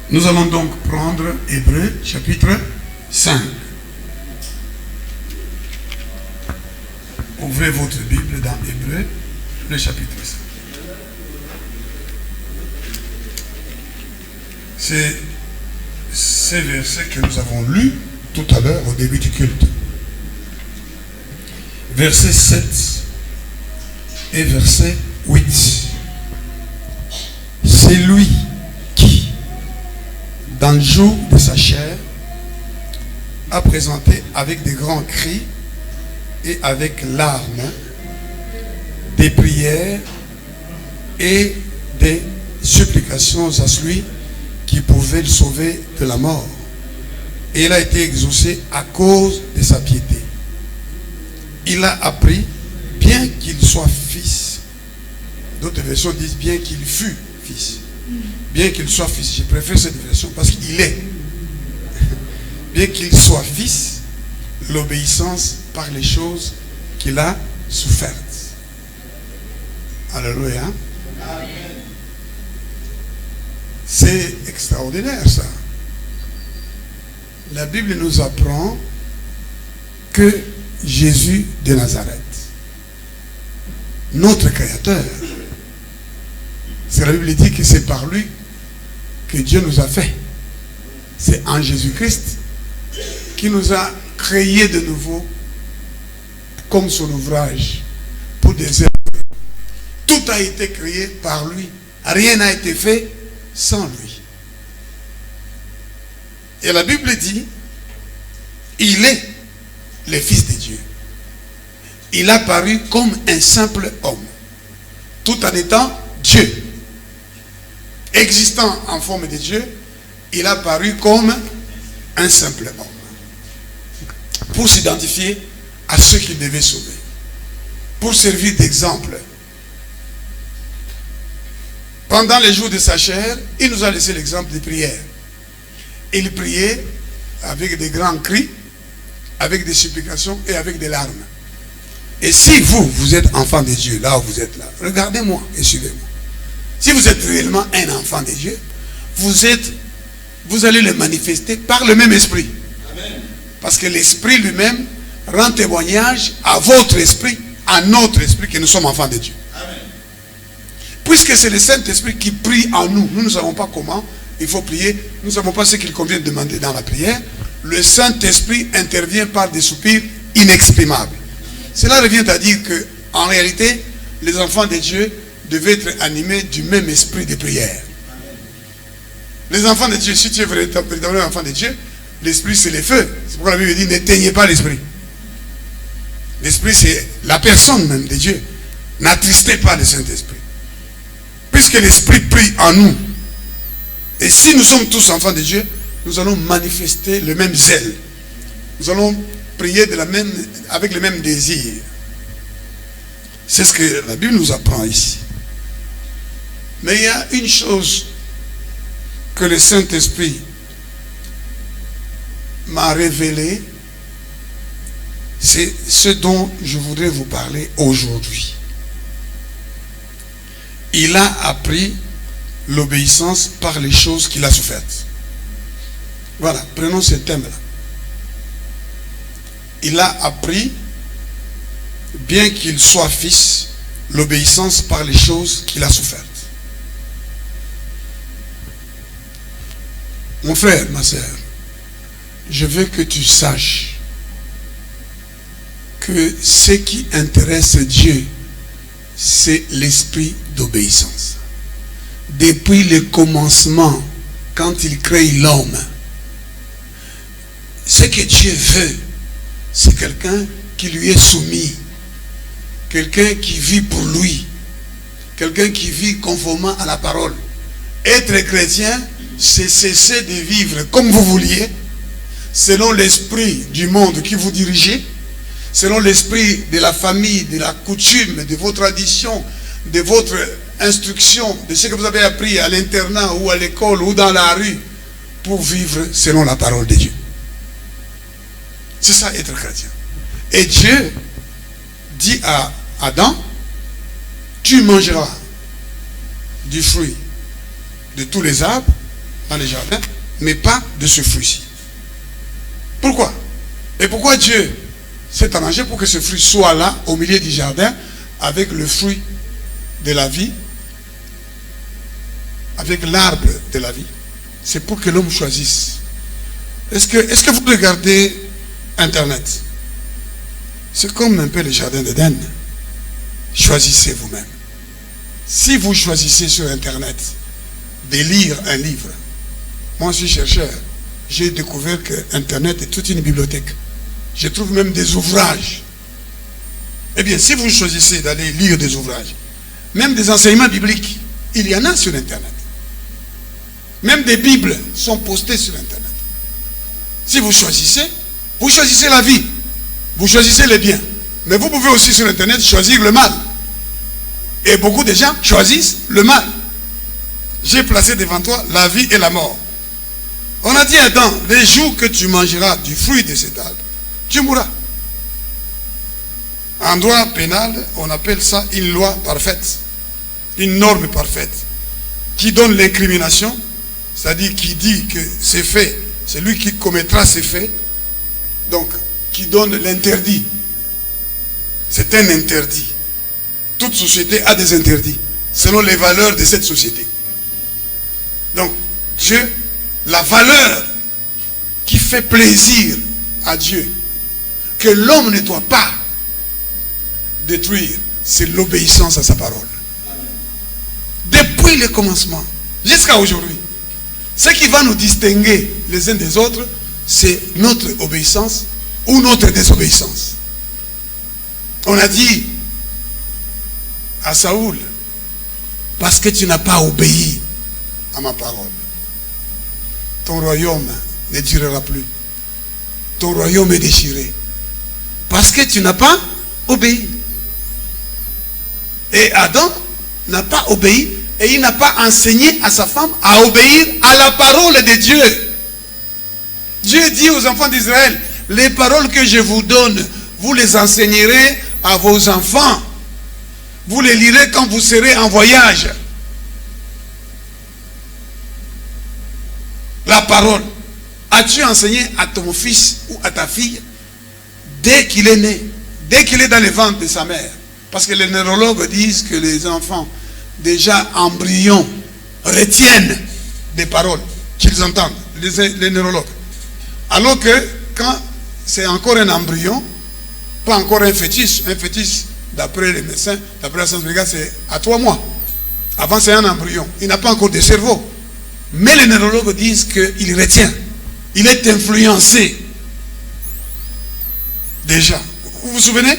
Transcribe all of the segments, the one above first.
Nous allons donc prendre Hébreux chapitre 5. Ouvrez votre Bible dans Hébreux, le chapitre 5. C'est ces versets que nous avons lus tout à l'heure au début du culte. Verset 7 et verset 8. C'est lui qui, dans le jour de sa chair, a présenté avec des grands cris et avec larmes des prières et des supplications à celui qui pouvait le sauver de la mort. Et il a été exaucé à cause de sa piété. Il a appris, bien qu'il soit fils. D'autres versions disent bien qu'il fût fils. Bien qu'il soit fils. Je préfère cette version parce qu'il est. Bien qu'il soit fils, l'obéissance par les choses qu'il a souffertes. Alléluia. Amen. C'est extraordinaire ça. La Bible nous apprend que Jésus de Nazareth, notre Créateur, c'est la Bible dit que c'est par lui que Dieu nous a fait. C'est en Jésus-Christ qui nous a créés de nouveau comme son ouvrage pour des œuvres. Tout a été créé par lui. Rien n'a été fait sans lui. Et la Bible dit, il est le Fils de Dieu. Il a paru comme un simple homme, tout en étant Dieu. Existant en forme de Dieu, il a paru comme un simple homme, pour s'identifier à ceux qu'il devait sauver, pour servir d'exemple. Pendant les jours de sa chair, il nous a laissé l'exemple des prières. Il priait avec des grands cris, avec des supplications et avec des larmes. Et si vous êtes enfant de Dieu, là où vous êtes là, regardez-moi et suivez-moi. Si vous êtes réellement un enfant de Dieu, vous allez le manifester par le même esprit. Amen. Parce que l'esprit lui-même rend témoignage à votre esprit, à notre esprit, que nous sommes enfants de Dieu. Amen. Puisque c'est le Saint-Esprit qui prie en nous, nous ne savons pas comment il faut prier, nous ne savons pas ce qu'il convient de demander dans la prière. Le Saint-Esprit intervient par des soupirs inexprimables. Cela revient à dire que, en réalité, les enfants de Dieu devaient être animés du même esprit de prière. Les enfants de Dieu, si tu es véritablement enfant de Dieu, l'esprit c'est le feu. C'est pourquoi la Bible dit n'éteignez pas l'esprit. L'esprit c'est la personne même de Dieu. N'attristez pas le Saint-Esprit. Puisque l'esprit prie en nous. Et si nous sommes tous enfants de Dieu, nous allons manifester le même zèle. Nous allons prier avec le même désir. C'est ce que la Bible nous apprend ici. Mais il y a une chose que le Saint-Esprit m'a révélé, c'est ce dont je voudrais vous parler aujourd'hui. Il a appris l'obéissance par les choses qu'il a souffertes. Voilà, prenons ce thème-là. Il a appris, bien qu'il soit fils, l'obéissance par les choses qu'il a souffertes. Mon frère, ma soeur, je veux que tu saches que ce qui intéresse Dieu, c'est l'esprit d'obéissance. Depuis le commencement, quand il crée l'homme, ce que Dieu veut, c'est quelqu'un qui lui est soumis, quelqu'un qui vit pour lui, quelqu'un qui vit conformément à la parole. Être chrétien, c'est cesser de vivre comme vous vouliez, selon l'esprit du monde qui vous dirigez, selon l'esprit de la famille, de la coutume, de vos traditions, de votre instruction, de ce que vous avez appris à l'internat ou à l'école ou dans la rue, pour vivre selon la parole de Dieu. C'est ça être chrétien. Et Dieu dit à Adam, tu mangeras du fruit de tous les arbres, dans les jardins, mais pas de ce fruit-ci. Pourquoi? Et pourquoi Dieu s'est arrangé pour que ce fruit soit là, au milieu du jardin, avec le fruit de la vie, avec l'arbre de la vie? C'est pour que l'homme choisisse. Est-ce que vous regardez Internet? C'est comme un peu le jardin d'Éden. Choisissez vous-même. Si vous choisissez sur Internet de lire un livre, moi je suis chercheur, j'ai découvert que Internet est toute une bibliothèque. Je trouve même des ouvrages. Eh bien, si vous choisissez d'aller lire des ouvrages, même des enseignements bibliques, il y en a sur Internet. Même des Bibles sont postées sur Internet. Si vous choisissez la vie. Vous choisissez le bien. Mais vous pouvez aussi sur Internet choisir le mal. Et beaucoup de gens choisissent le mal. J'ai placé devant toi la vie et la mort. On a dit à Adam, les jours que tu mangeras du fruit de cet arbre, tu mourras. En droit pénal, on appelle ça une loi parfaite. Une norme parfaite. Qui donne l'incrimination, c'est-à-dire qui dit que c'est fait, c'est lui qui commettra ces faits. Donc, qui donne l'interdit. C'est un interdit. Toute société a des interdits, selon les valeurs de cette société. Donc, Dieu, la valeur qui fait plaisir à Dieu, que l'homme ne doit pas détruire, c'est l'obéissance à sa parole. Depuis le commencement, jusqu'à aujourd'hui, ce qui va nous distinguer les uns des autres, c'est notre obéissance ou notre désobéissance. On a dit à Saoul, parce que tu n'as pas obéi à ma parole, ton royaume ne durera plus. Ton royaume est déchiré. Parce que tu n'as pas obéi. Et Adam n'a pas obéi et il n'a pas enseigné à sa femme à obéir à la parole de Dieu. Dieu dit aux enfants d'Israël, les paroles que je vous donne, vous les enseignerez à vos enfants. Vous les lirez quand vous serez en voyage. La parole. As-tu enseigné à ton fils ou à ta fille dès qu'il est né, dès qu'il est dans le ventre de sa mère? Parce que les neurologues disent que les enfants, déjà embryons, retiennent des paroles qu'ils entendent, les neurologues. Alors que quand c'est encore un embryon, pas encore un fœtus d'après les médecins, d'après la science médicale, c'est à 3 mois. Avant, c'est un embryon. Il n'a pas encore de cerveau. Mais les neurologues disent qu'il retient. Il est influencé. Déjà. Vous vous souvenez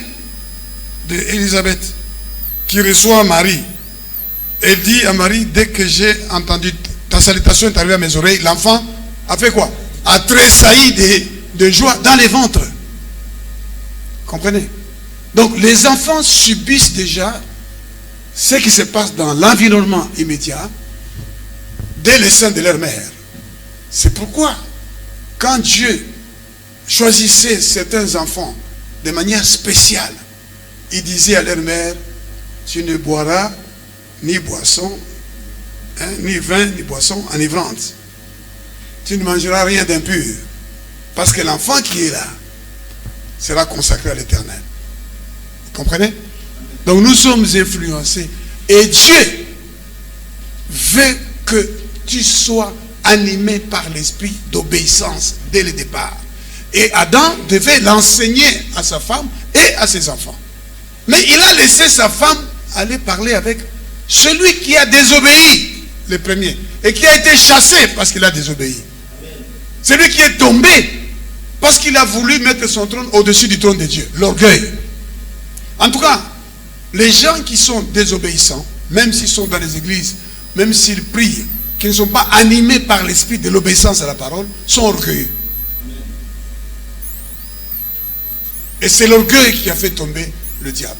d'Élisabeth qui reçoit Marie. Elle dit à Marie, dès que j'ai entendu ta salutation est arrivée à mes oreilles, l'enfant a fait quoi? A tressailli de joie dans les ventres. Comprenez? Donc les enfants subissent déjà ce qui se passe dans l'environnement immédiat dès le sein de leur mère. C'est pourquoi quand Dieu choisissait certains enfants de manière spéciale, il disait à leur mère, tu ne boiras ni boisson, ni vin, ni boisson enivrante. Tu ne mangeras rien d'impur. Parce que l'enfant qui est là sera consacré à l'Éternel. Vous comprenez? Donc nous sommes influencés. Et Dieu veut que tu sois animé par l'esprit d'obéissance dès le départ. Et Adam devait l'enseigner à sa femme et à ses enfants. Mais il a laissé sa femme aller parler avec celui qui a désobéi, le premier, et qui a été chassé parce qu'il a désobéi. Celui qui est tombé parce qu'il a voulu mettre son trône au-dessus du trône de Dieu. L'orgueil. En tout cas, les gens qui sont désobéissants, même s'ils sont dans les églises, même s'ils prient, qui ne sont pas animés par l'esprit de l'obéissance à la parole, sont orgueilleux. Et c'est l'orgueil qui a fait tomber le diable.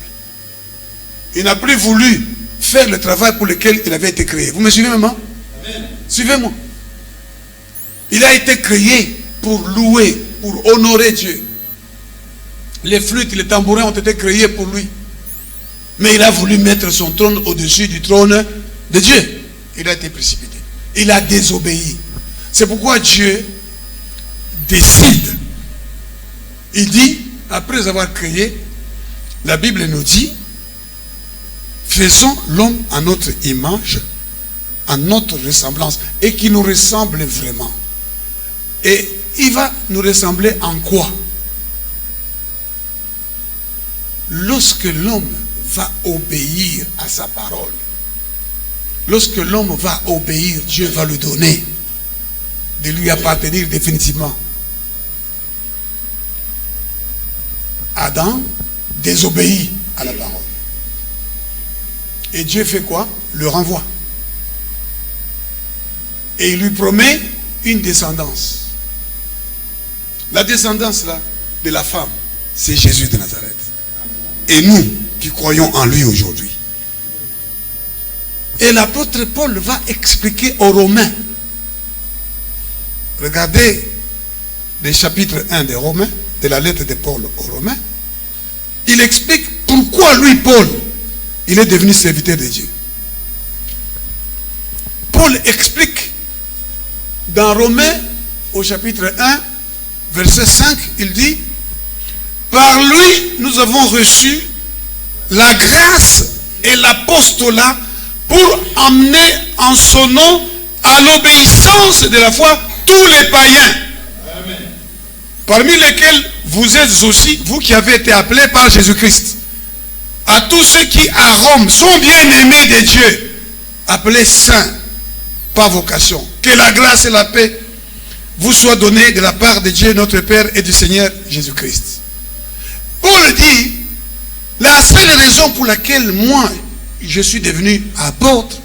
Il n'a plus voulu faire le travail pour lequel il avait été créé. Vous me suivez, maman? Suivez-moi. Il a été créé pour louer, pour honorer Dieu. Les flûtes, les tambourins ont été créés pour lui. Mais il a voulu mettre son trône au-dessus du trône de Dieu. Il a été précipité. Il a désobéi. C'est pourquoi Dieu décide. Il dit, après avoir créé, la Bible nous dit, faisons l'homme à notre image, à notre ressemblance, et qui nous ressemble vraiment. Et il va nous ressembler en quoi? Lorsque l'homme va obéir à sa parole. Lorsque l'homme va obéir, Dieu va lui donner de lui appartenir définitivement. Adam désobéit à la parole. Et Dieu fait quoi? Le renvoie. Et il lui promet une descendance. La descendance là, de la femme, c'est Jésus de Nazareth. Et nous qui croyons en lui aujourd'hui. Et l'apôtre Paul va expliquer aux Romains. Regardez le chapitre 1 des Romains, de la lettre de Paul aux Romains. Il explique pourquoi lui, Paul, il est devenu serviteur de Dieu. Paul explique dans Romains au chapitre 1, verset 5, il dit, par lui nous avons reçu la grâce et l'apostolat pour emmener en son nom à l'obéissance de la foi tous les païens. Amen. Parmi lesquels vous êtes aussi, vous qui avez été appelés par Jésus-Christ. À tous ceux qui à Rome sont bien aimés de Dieu, appelés saints par vocation. Que la grâce et la paix vous soient données de la part de Dieu notre Père et du Seigneur Jésus-Christ. Paul dit, la seule raison pour laquelle moi je suis devenu apôtre,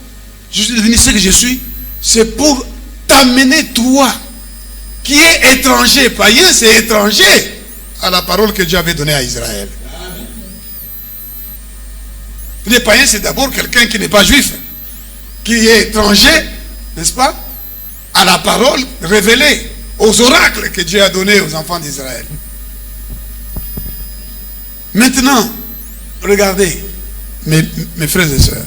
je suis devenu ce que je suis, c'est pour t'amener toi, qui est étranger, païen c'est étranger, à la parole que Dieu avait donnée à Israël. Amen. Les païens c'est d'abord quelqu'un qui n'est pas juif, qui est étranger, n'est-ce pas, à la parole révélée, aux oracles que Dieu a donnés aux enfants d'Israël. Maintenant, regardez, mes frères et sœurs,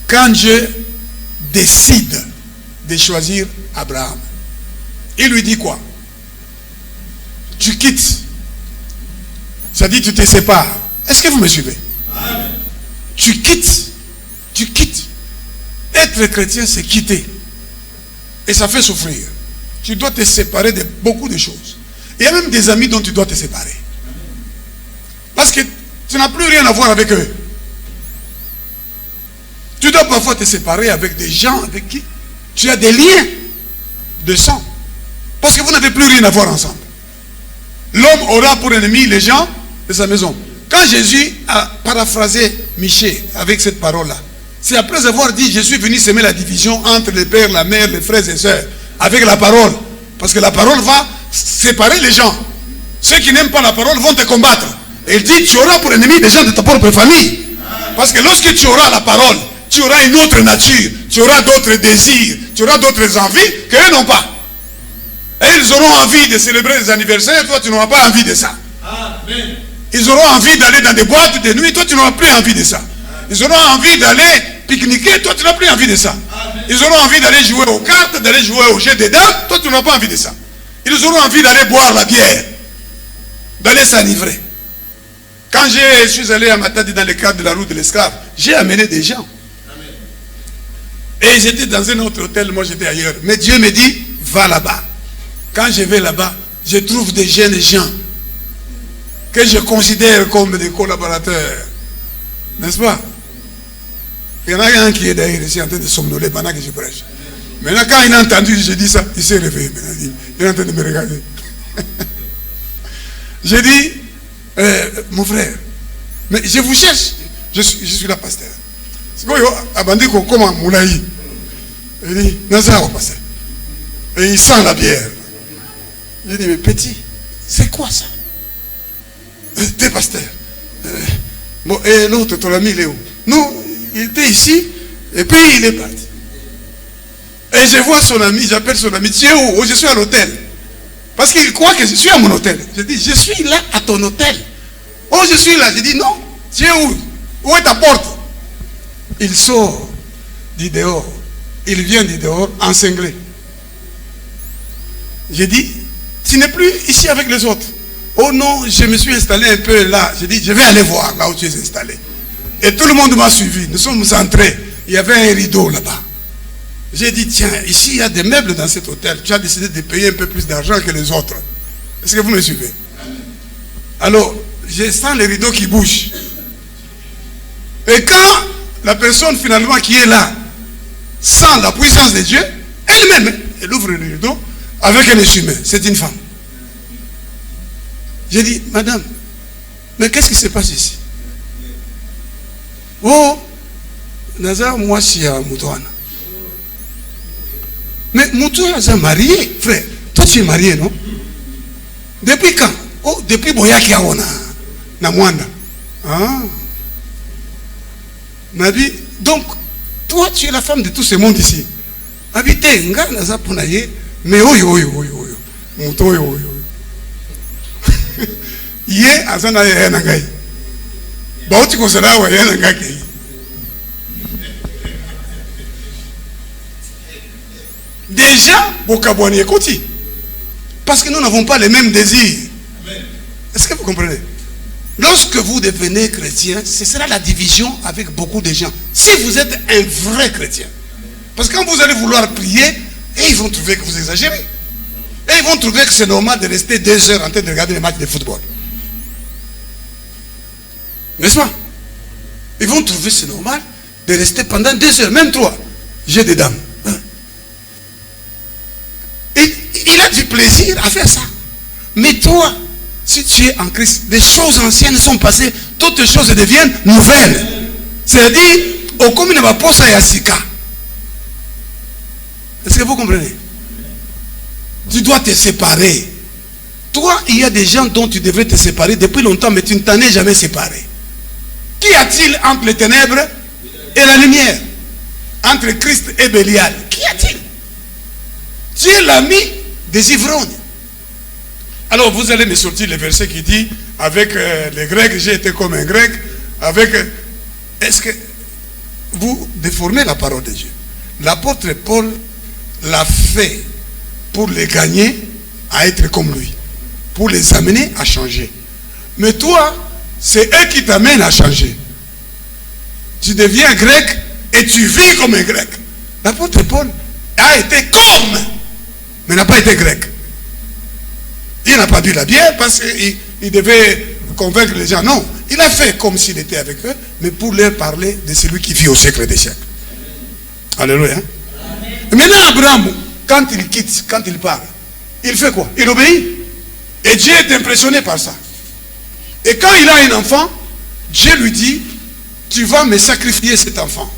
quand Dieu décide de choisir Abraham, il lui dit quoi? Tu quittes. Ça dit tu te sépares. Est-ce que vous me suivez? Amen. Tu quittes. Tu quittes. Être chrétien, c'est quitter. Et ça fait souffrir. Tu dois te séparer de beaucoup de choses. Il y a même des amis dont tu dois te séparer. Parce que tu n'as plus rien à voir avec eux. Tu dois parfois te séparer avec des gens avec qui tu as des liens de sang. Parce que vous n'avez plus rien à voir ensemble. L'homme aura pour ennemi les gens de sa maison. Quand Jésus a paraphrasé Michée avec cette parole-là, c'est après avoir dit, je suis venu semer la division entre les pères, la mère, les frères et sœurs, avec la parole. Parce que la parole va séparer les gens. Ceux qui n'aiment pas la parole vont te combattre. Et il dit, tu auras pour ennemi des gens de ta propre famille. Parce que lorsque tu auras la parole, tu auras une autre nature, tu auras d'autres désirs, tu auras d'autres envies qu'eux n'ont pas. Et ils auront envie de célébrer des anniversaires, toi tu n'auras pas envie de ça. Amen. Ils auront envie d'aller dans des boîtes de nuit, toi tu n'auras plus envie de ça. Ils auront envie d'aller pique-niquer, toi tu n'as plus envie de ça. Amen. Ils auront envie d'aller jouer aux cartes, d'aller jouer au jet des dames, toi tu n'auras pas envie de ça. Ils auront envie d'aller boire la bière, d'aller s'enivrer. Quand je suis allé à Matadi dans le cadre de la route de l'esclave, j'ai amené des gens. Amen. Et j'étais dans un autre hôtel, moi j'étais ailleurs. Mais Dieu me dit, va là-bas. Quand je vais là-bas, je trouve des jeunes gens que je considère comme des collaborateurs. N'est-ce pas? Il y en a un qui est d'ailleurs ici en train de somnoler pendant que je prêche. Maintenant, quand il a entendu, je dis ça, il s'est réveillé. Il est en train de me regarder. J'ai dit, mon frère, mais je vous cherche. Je suis là, pasteur. C'est quoi, abandonné comment Moulaï? Il dit, Nazar, pasteur. Et il sent la bière. J'ai dit, mais petit, c'est quoi ça? T'es pasteur. Bon, et l'autre, ton ami, il est où? Non, il était ici, et puis il est parti. Et je vois son ami, j'appelle son ami, tu es où? Oh, je suis à l'hôtel. Parce qu'il croit que je suis à mon hôtel. Je dis, je suis là à ton hôtel. Oh, je suis là. Je dis, non, tu es où? Où est ta porte? Il sort du dehors. Il vient du dehors encinglé. J'ai dit, tu n'es plus ici avec les autres. Oh non, je me suis installé un peu là. J'ai dit, je vais aller voir là où tu es installé. Et tout le monde m'a suivi. Nous sommes entrés. Il y avait un rideau là-bas. J'ai dit, tiens, ici il y a des meubles dans cet hôtel. Tu as décidé de payer un peu plus d'argent que les autres. Est-ce que vous me suivez? Alors, je sens les rideaux qui bougent. Et quand la personne finalement qui est là sent la puissance de Dieu, elle-même, elle ouvre le rideau avec un essuie-main. C'est une femme. J'ai dit, madame, mais qu'est-ce qui se passe ici? Oh, Nazar, moi, je suis à Moutouana. Mais Moutouana, c'est marié, frère. Toi, tu es marié, non? Depuis quand? Oh, depuis Boyaki Aona, Namwanda. Ah. Nabi, donc, toi, tu es la femme de tout ce monde ici. Habité, nga, Nazar, Pounaye, mais oyo. Moutouana, oyo. Yé, Azana, Yanangai. Bauti Kosara, Yanangai. Déjà, Bokabouani Ekoti. Parce que nous n'avons pas les mêmes désirs. Est-ce que vous comprenez? Lorsque vous devenez chrétien, ce sera la division avec beaucoup de gens. Si vous êtes un vrai chrétien. Parce que quand vous allez vouloir prier, et ils vont trouver que vous exagérez. Et ils vont trouver que c'est normal de rester 2 heures en train de regarder les matchs de football. N'est-ce pas? Ils vont trouver que c'est normal de rester pendant 2 heures, même 3. J'ai des dames. Et il a du plaisir à faire ça. Mais toi, si tu es en Christ, les choses anciennes sont passées, toutes les choses deviennent nouvelles. C'est-à-dire, au commun ne va pas ça yasika. Est-ce que vous comprenez? Tu dois te séparer. Toi, il y a des gens dont tu devrais te séparer depuis longtemps, mais tu ne t'en es jamais séparé. Qu'y a-t-il entre les ténèbres et la lumière? Entre Christ et Bélial, qu'y a-t-il? Tu es l'ami des ivrognes. Alors vous allez me sortir le verset qui dit, avec les Grecs, j'ai été comme un Grec, avec... Est-ce que vous déformez la parole de Dieu? L'apôtre Paul l'a fait pour les gagner à être comme lui, pour les amener à changer. Mais toi, c'est eux qui t'amènent à changer. Tu deviens grec et tu vis comme un grec. L'apôtre Paul a été comme, mais n'a pas été grec. Il n'a pas bu la bière parce qu'il devait convaincre les gens. Non, il a fait comme s'il était avec eux, mais pour leur parler de celui qui vit au siècle des siècles. Alléluia. Maintenant, Abraham, quand il quitte, quand il parle, il fait quoi? Il obéit. Et Dieu est impressionné par ça. Et quand il a un enfant, Dieu lui dit, tu vas me sacrifier cet enfant.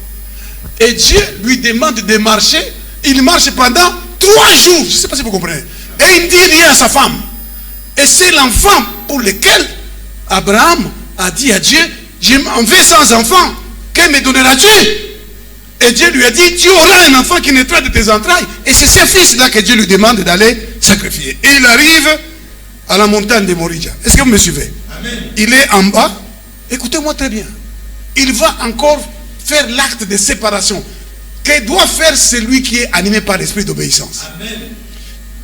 Et Dieu lui demande de marcher. Il marche pendant 3 jours. Je ne sais pas si vous comprenez. Et il ne dit rien à sa femme. Et c'est l'enfant pour lequel Abraham a dit à Dieu, je m'en vais sans enfant. Que me donneras-tu? Et Dieu lui a dit, tu auras un enfant qui naîtra de tes entrailles. Et c'est ce fils-là que Dieu lui demande d'aller sacrifier. Et il arrive à la montagne de Morija. Est-ce que vous me suivez? Amen. Il est en bas. Écoutez-moi très bien. Il va encore faire l'acte de séparation que doit faire celui qui est animé par l'esprit d'obéissance. Amen.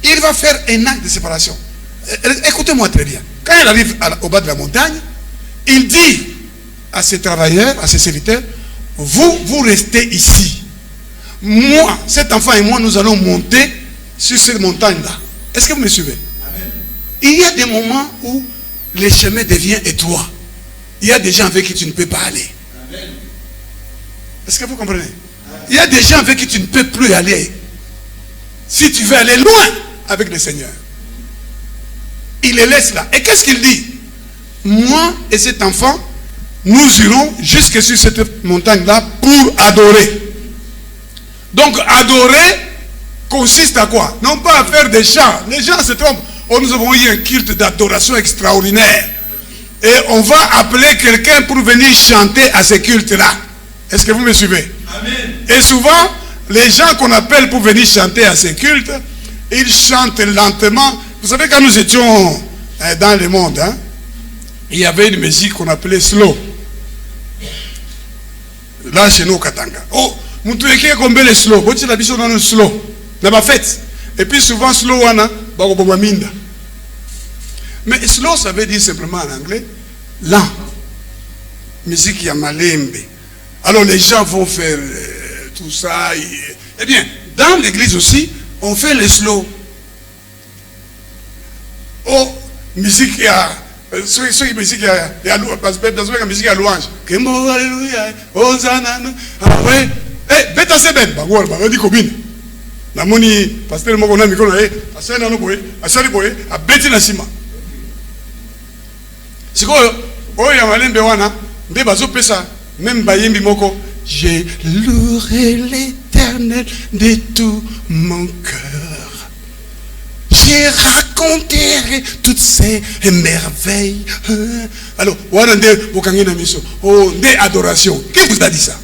Il va faire un acte de séparation. Écoutez-moi très bien. Quand il arrive au bas de la montagne, il dit à ses travailleurs, à ses serviteurs, vous restez ici. Moi, cet enfant et moi, nous allons monter sur cette montagne-là. Est-ce que vous me suivez? Amen. Il y a des moments où le chemin devient étroit. Il y a des gens avec qui tu ne peux pas aller. Amen. Est-ce que vous comprenez? Amen. Il y a des gens avec qui tu ne peux plus aller. Si tu veux aller loin avec le Seigneur, il les laisse là. Et qu'est-ce qu'il dit? Moi et cet enfant, nous irons jusque sur cette montagne-là pour adorer. Donc adorer consiste à quoi? Non pas à faire des chants. Les gens se trompent. Oh, nous avons eu un culte d'adoration extraordinaire. Et on va appeler quelqu'un pour venir chanter à ce culte-là. Est-ce que vous me suivez? Amen. Et souvent, les gens qu'on appelle pour venir chanter à ces cultes, ils chantent lentement. Vous savez, quand nous étions dans le monde, hein, il y avait une musique qu'on appelait slow. Là, chez nous, au Katanga. Oh, nous trouvons combien de slow. Vous savez, la biso dans le slow. Dans ma fête. Et puis souvent, slow, Mais slow, ça veut dire simplement en anglais lent. Musique Yamalembe. Alors les gens vont faire tout ça. Eh bien, dans l'église aussi, on fait les slow. Oh, musique ceux qui musique parce que la musique à louange. Alléluia. Hosanna. Ah ouais. Eh, beta seben. Bagor, bagor di kobine. Na moni pasteur moko na mikono eh, asana no boy, asali boy, a beti na sima. Sikoyo, oyo ya malembe wana, nde bazo pesa même bayembi moko, je louerai l'Éternel de tout mon cœur. Je raconterai toutes ces merveilles. Alors, wana nde bokangi na miso. Oh, nde adoration. Qui vous a dit ça?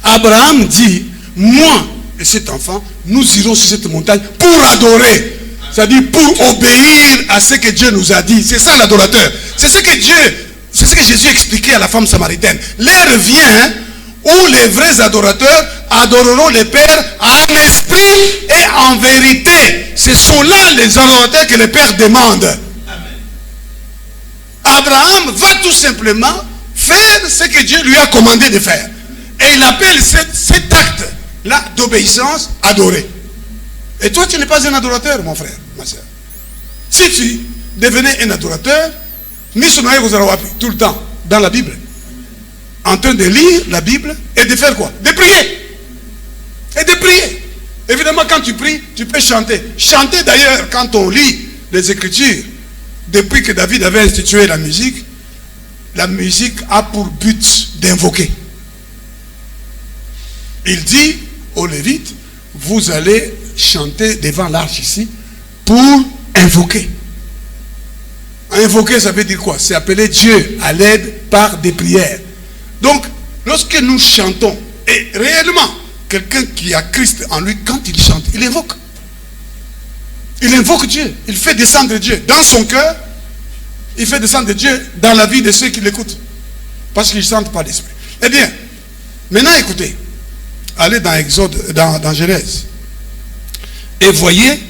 Abraham dit, moi et cet enfant, nous irons sur cette montagne pour adorer. C'est-à-dire pour obéir à ce que Dieu nous a dit. C'est ça l'adorateur. C'est ce que Jésus expliquait à la femme samaritaine. L'heure vient où les vrais adorateurs adoreront le Père en esprit et en vérité. Ce sont là les adorateurs que le Père demande. Amen. Abraham va tout simplement faire ce que Dieu lui a commandé de faire. Et il appelle cet acte-là d'obéissance adorer. Et toi, tu n'es pas un adorateur, mon frère, ma soeur. Si tu devenais un adorateur, tout le temps, dans la Bible, en train de lire la Bible et de faire quoi? De prier. Et de prier. Évidemment, quand tu pries, tu peux chanter. Chanter, d'ailleurs, quand on lit les Écritures, depuis que David avait institué la musique a pour but d'invoquer. Il dit aux Lévites, vous allez chanter devant l'arche ici pour invoquer. Invoquer, ça veut dire quoi? C'est appeler Dieu à l'aide par des prières. Donc, lorsque nous chantons, et réellement, quelqu'un qui a Christ en lui, quand il chante, il invoque. Il invoque Dieu. Il fait descendre Dieu dans son cœur. Il fait descendre Dieu dans la vie de ceux qui l'écoutent. Parce qu'ils ne sentent pas l'esprit. Eh bien, maintenant écoutez. Allez dans Exode, dans Genèse. Et voyez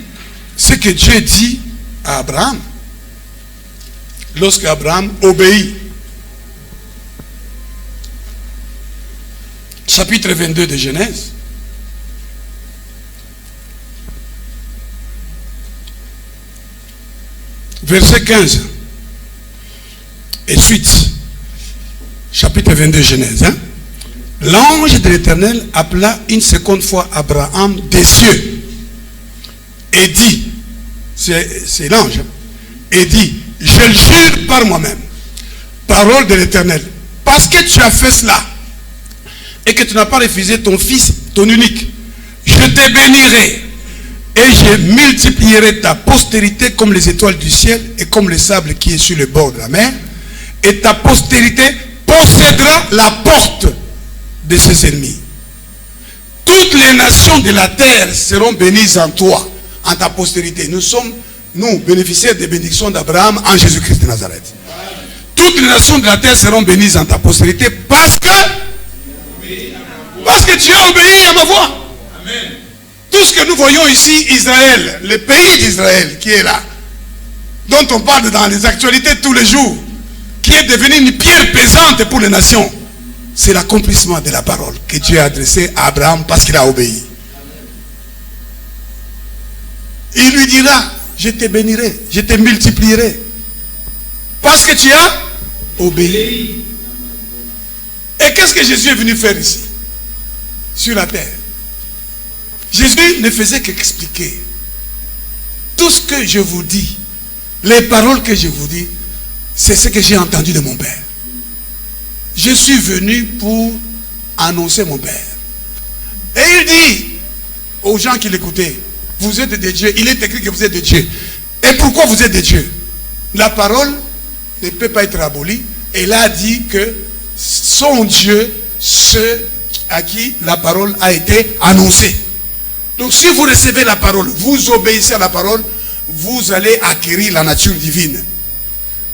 ce que Dieu dit à Abraham. Lorsque Abraham obéit. Chapitre 22 de Genèse. Verset 15. Et suite. Chapitre 22 de Genèse. L'ange de l'Éternel appela une seconde fois Abraham des cieux. Et dit, c'est l'ange, et dit, je le jure par moi-même, parole de l'Éternel, parce que tu as fait cela, et que tu n'as pas refusé ton fils, ton unique, je te bénirai, et je multiplierai ta postérité comme les étoiles du ciel, et comme le sable qui est sur le bord de la mer, et ta postérité possédera la porte de ses ennemis. Toutes les nations de la terre seront bénies en toi, en ta postérité. Nous sommes, nous, bénéficiaires des bénédictions d'Abraham en Jésus-Christ de Nazareth. Toutes les nations de la terre seront bénies en ta postérité parce que tu as obéi à ma voix. Amen. Tout ce que nous voyons ici, Israël, le pays d'Israël qui est là, dont on parle dans les actualités tous les jours, qui est devenu une pierre pesante pour les nations, c'est l'accomplissement de la parole que Dieu a adressée à Abraham parce qu'il a obéi. Il lui dira, je te bénirai, je te multiplierai. Parce que tu as obéi. Et qu'est-ce que Jésus est venu faire ici? Sur la terre. Jésus ne faisait qu'expliquer. Tout ce que je vous dis, les paroles que je vous dis, c'est ce que j'ai entendu de mon Père. Je suis venu pour annoncer mon Père. Et il dit aux gens qui l'écoutaient, vous êtes des dieux. Il est écrit que vous êtes des dieux. Et pourquoi vous êtes des dieux? La parole ne peut pas être abolie. Et il a dit que sont Dieu ceux à qui la parole a été annoncée. Donc si vous recevez la parole, vous obéissez à la parole, vous allez acquérir la nature divine.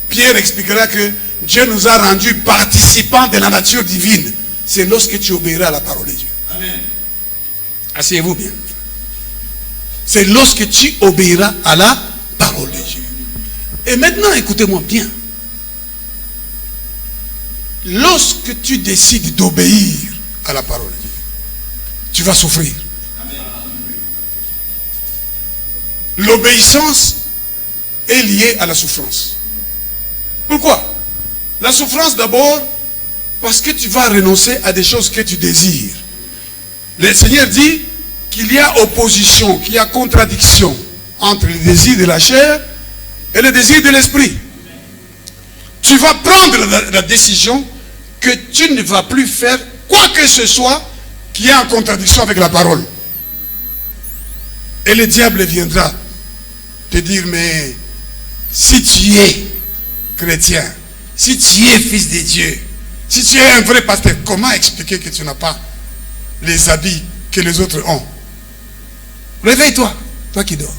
Pierre expliquera que Dieu nous a rendus participants de la nature divine. C'est lorsque tu obéiras à la parole de Dieu. Amen. Asseyez-vous bien. C'est lorsque tu obéiras à la parole de Dieu. Et maintenant, écoutez-moi bien. Lorsque tu décides d'obéir à la parole de Dieu, tu vas souffrir. L'obéissance est liée à la souffrance. Pourquoi? La souffrance d'abord, parce que tu vas renoncer à des choses que tu désires. Le Seigneur dit qu'il y a opposition, qu'il y a contradiction entre le désir de la chair et le désir de l'esprit. Tu vas prendre la décision que tu ne vas plus faire quoi que ce soit qui est en contradiction avec la parole. Et le diable viendra te dire, mais si tu es chrétien, si tu es fils de Dieu, si tu es un vrai pasteur, comment expliquer que tu n'as pas les habits que les autres ont? Réveille-toi, toi qui dors.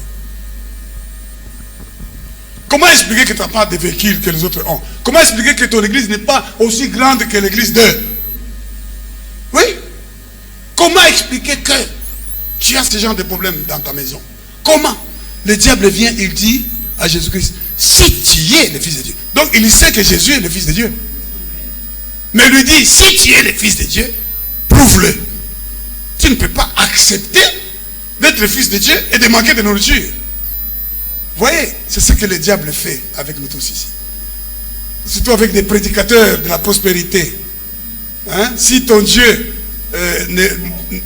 Comment expliquer que tu n'as pas de véhicule que les autres ont? Comment expliquer que ton église n'est pas aussi grande que l'église d'eux? Oui. Comment expliquer que tu as ce genre de problème dans ta maison? Comment? Le diable vient, il dit à Jésus-Christ, si tu es le fils de Dieu. Donc il sait que Jésus est le fils de Dieu. Mais il lui dit, si tu es le fils de Dieu, prouve-le. Tu ne peux pas accepter d'être le fils de Dieu et de manquer de nourriture. Vous voyez, c'est ce que le diable fait avec nous tous ici. Surtout avec des prédicateurs de la prospérité. Hein? Si ton Dieu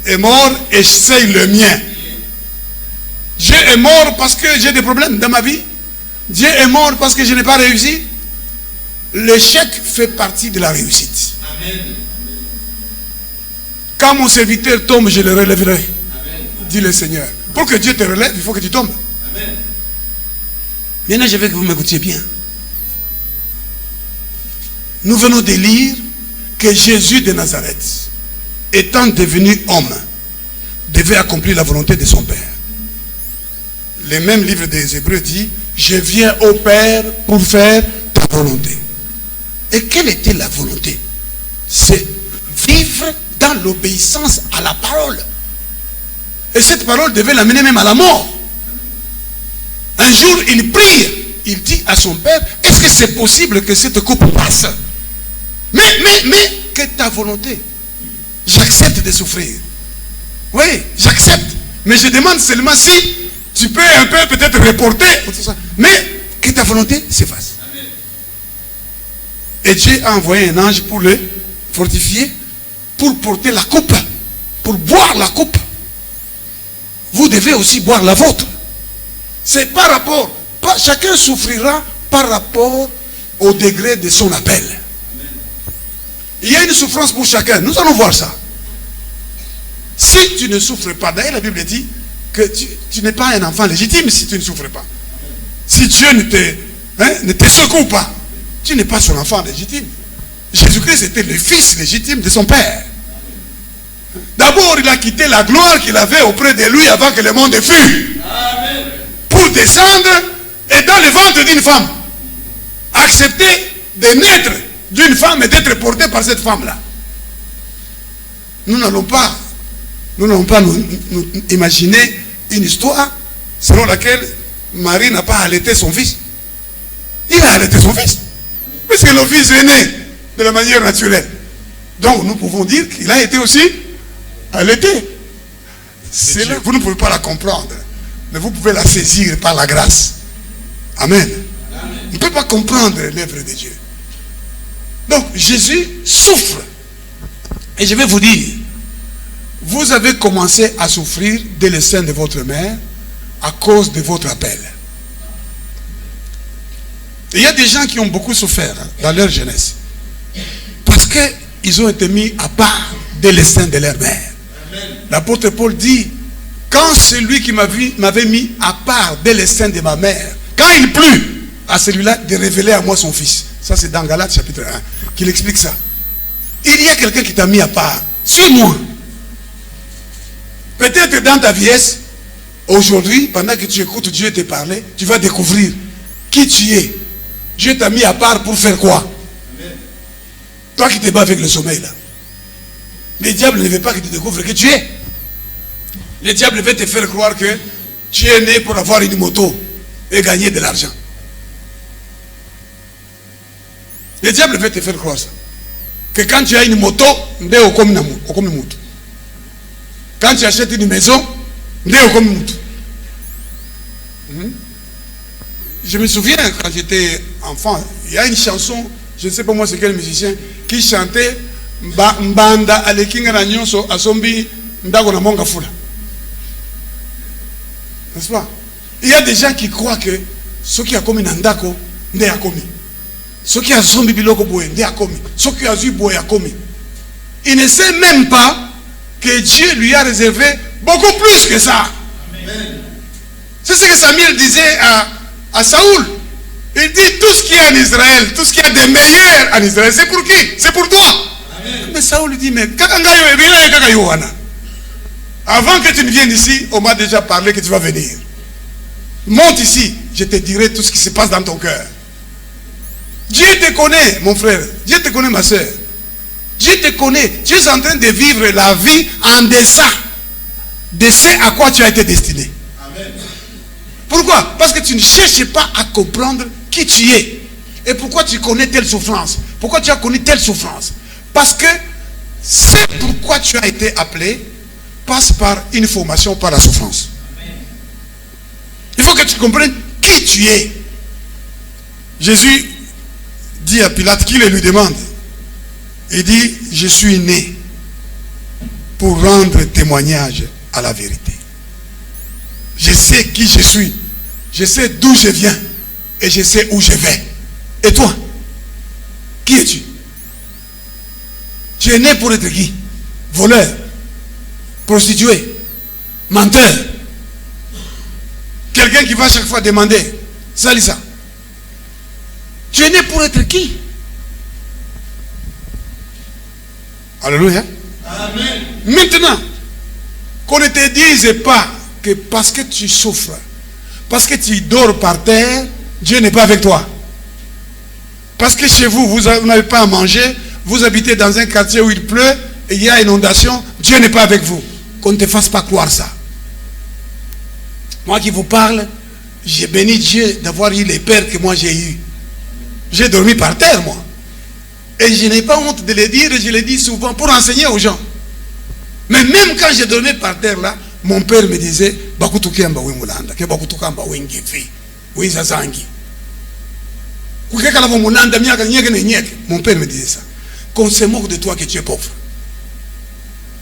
est mort, essaye le mien. Dieu est mort parce que j'ai des problèmes dans ma vie. Dieu est mort parce que je n'ai pas réussi. L'échec fait partie de la réussite. Amen. Quand mon serviteur tombe, je le relèverai. Amen. Dit le Seigneur. Pour que Dieu te relève, il faut que tu tombes. Amen. Maintenant, je veux que vous m'écoutiez bien. Nous venons de lire que Jésus de Nazareth, étant devenu homme, devait accomplir la volonté de son Père. Le même livre des Hébreux dit, je viens au Père pour faire ta volonté. Et quelle était la volonté? C'est vivre dans l'obéissance à la parole. Et cette parole devait l'amener même à la mort. Un jour, il prie, il dit à son Père, est-ce que c'est possible que cette coupe passe? Mais, que ta volonté. J'accepte de souffrir. Oui, j'accepte. Mais je demande seulement si tu peux un peu peut-être reporter. Mais que ta volonté s'efface. Et Dieu a envoyé un ange pour le fortifier, pour porter la coupe, pour boire la coupe. Vous devez aussi boire la vôtre. C'est par rapport, chacun souffrira par rapport au degré de son appel. Il y a une souffrance pour chacun. Nous allons voir ça. Si tu ne souffres pas, d'ailleurs la Bible dit que tu n'es pas un enfant légitime si tu ne souffres pas. Si Dieu ne te secoue pas, tu n'es pas son enfant légitime. Jésus-Christ était le fils légitime de son Père. D'abord, il a quitté la gloire qu'il avait auprès de lui avant que le monde fût. Amen. Pour descendre et dans le ventre d'une femme. Accepter de naître d'une femme et d'être porté par cette femme-là. Nous n'allons pas nous imaginer une histoire selon laquelle Marie n'a pas allaité son fils. Il a allaité son fils. Puisque le fils est né de la manière naturelle. Donc nous pouvons dire qu'il a été aussi allaité. Vous ne pouvez pas la comprendre. Mais vous pouvez la saisir par la grâce. Amen. Amen. On ne peut pas comprendre l'œuvre de Dieu. Donc Jésus souffre. Et je vais vous dire, vous avez commencé à souffrir dès le sein de votre mère à cause de votre appel. Il y a des gens qui ont beaucoup souffert dans leur jeunesse. Parce qu'ils ont été mis à part dès le sein de leur mère. L'apôtre Paul dit, quand celui qui m'avait mis à part dès le sein de ma mère, quand il plut à celui-là de révéler à moi son fils. Ça c'est dans Galates chapitre 1 qu'il explique ça. Il y a quelqu'un qui t'a mis à part. Suis-moi. Peut-être dans ta vieillesse, aujourd'hui, pendant que tu écoutes Dieu te parler, tu vas découvrir qui tu es. Dieu t'a mis à part pour faire quoi? Amen. Toi qui te bats avec le sommeil là. Le diable ne veut pas que tu découvres que tu es. Le diable veut te faire croire que tu es né pour avoir une moto et gagner de l'argent. Le diable veut te faire croire ça. Que quand tu as une moto, quand tu achètes une maison, je me souviens quand j'étais enfant, il y a une chanson, je ne sais pas moi c'est quel musicien, qui chantait Mbanda alekinga na nyonso asombi ndako na monga fula. N'est-ce pas? Il y a des gens qui croient que ce qui a commis Nandako, nde a commis. Ce qui a zombi biloko boye, nde a commis. Ce qui a zui boye a commis. Il ne sait même pas que Dieu lui a réservé beaucoup plus que ça. Amen. C'est ce que Samuel disait à Saoul. Il dit tout ce qu'il y a en Israël, tout ce qu'il y a de meilleur en Israël, c'est pour qui? C'est pour toi. Amen. Mais Saoul lui dit, mais avant que tu ne viennes ici, on m'a déjà parlé que tu vas venir. Monte ici, je te dirai tout ce qui se passe dans ton cœur. Dieu te connaît, mon frère. Dieu te connaît, ma soeur. Dieu te connaît. Tu es en train de vivre la vie en deçà de ce à quoi tu as été destiné. Amen. Pourquoi? Parce que tu ne cherches pas à comprendre qui tu es. Et pourquoi tu connais telle souffrance. Pourquoi tu as connu telle souffrance. Parce que c'est pourquoi tu as été appelé passe par une formation par la souffrance. Amen. Il faut que tu comprennes qui tu es. Jésus dit à Pilate qui le lui demande. Il dit, je suis né pour rendre témoignage à la vérité. Je sais qui je suis. Je sais d'où je viens. Et je sais où je vais. Et toi, qui es-tu? Tu es né pour être qui? Voleur, prostitué, menteur. Quelqu'un qui va chaque fois demander, Salissa. Tu es né pour être qui? Alléluia. Amen. Maintenant, qu'on ne te dise pas que parce que tu souffres, parce que tu dors par terre, Dieu n'est pas avec toi. Parce que chez vous, vous n'avez pas à manger, vous habitez dans un quartier où il pleut, et il y a inondation, Dieu n'est pas avec vous. Qu'on ne te fasse pas croire ça. Moi qui vous parle, j'ai béni Dieu d'avoir eu les pères que moi j'ai eus. J'ai dormi par terre, moi. Et je n'ai pas honte de le dire, et je le dis souvent pour enseigner aux gens. Mais même quand je dormais par terre là, mon père me disait, mon père me disait ça. Qu'on se moque de toi que tu es pauvre.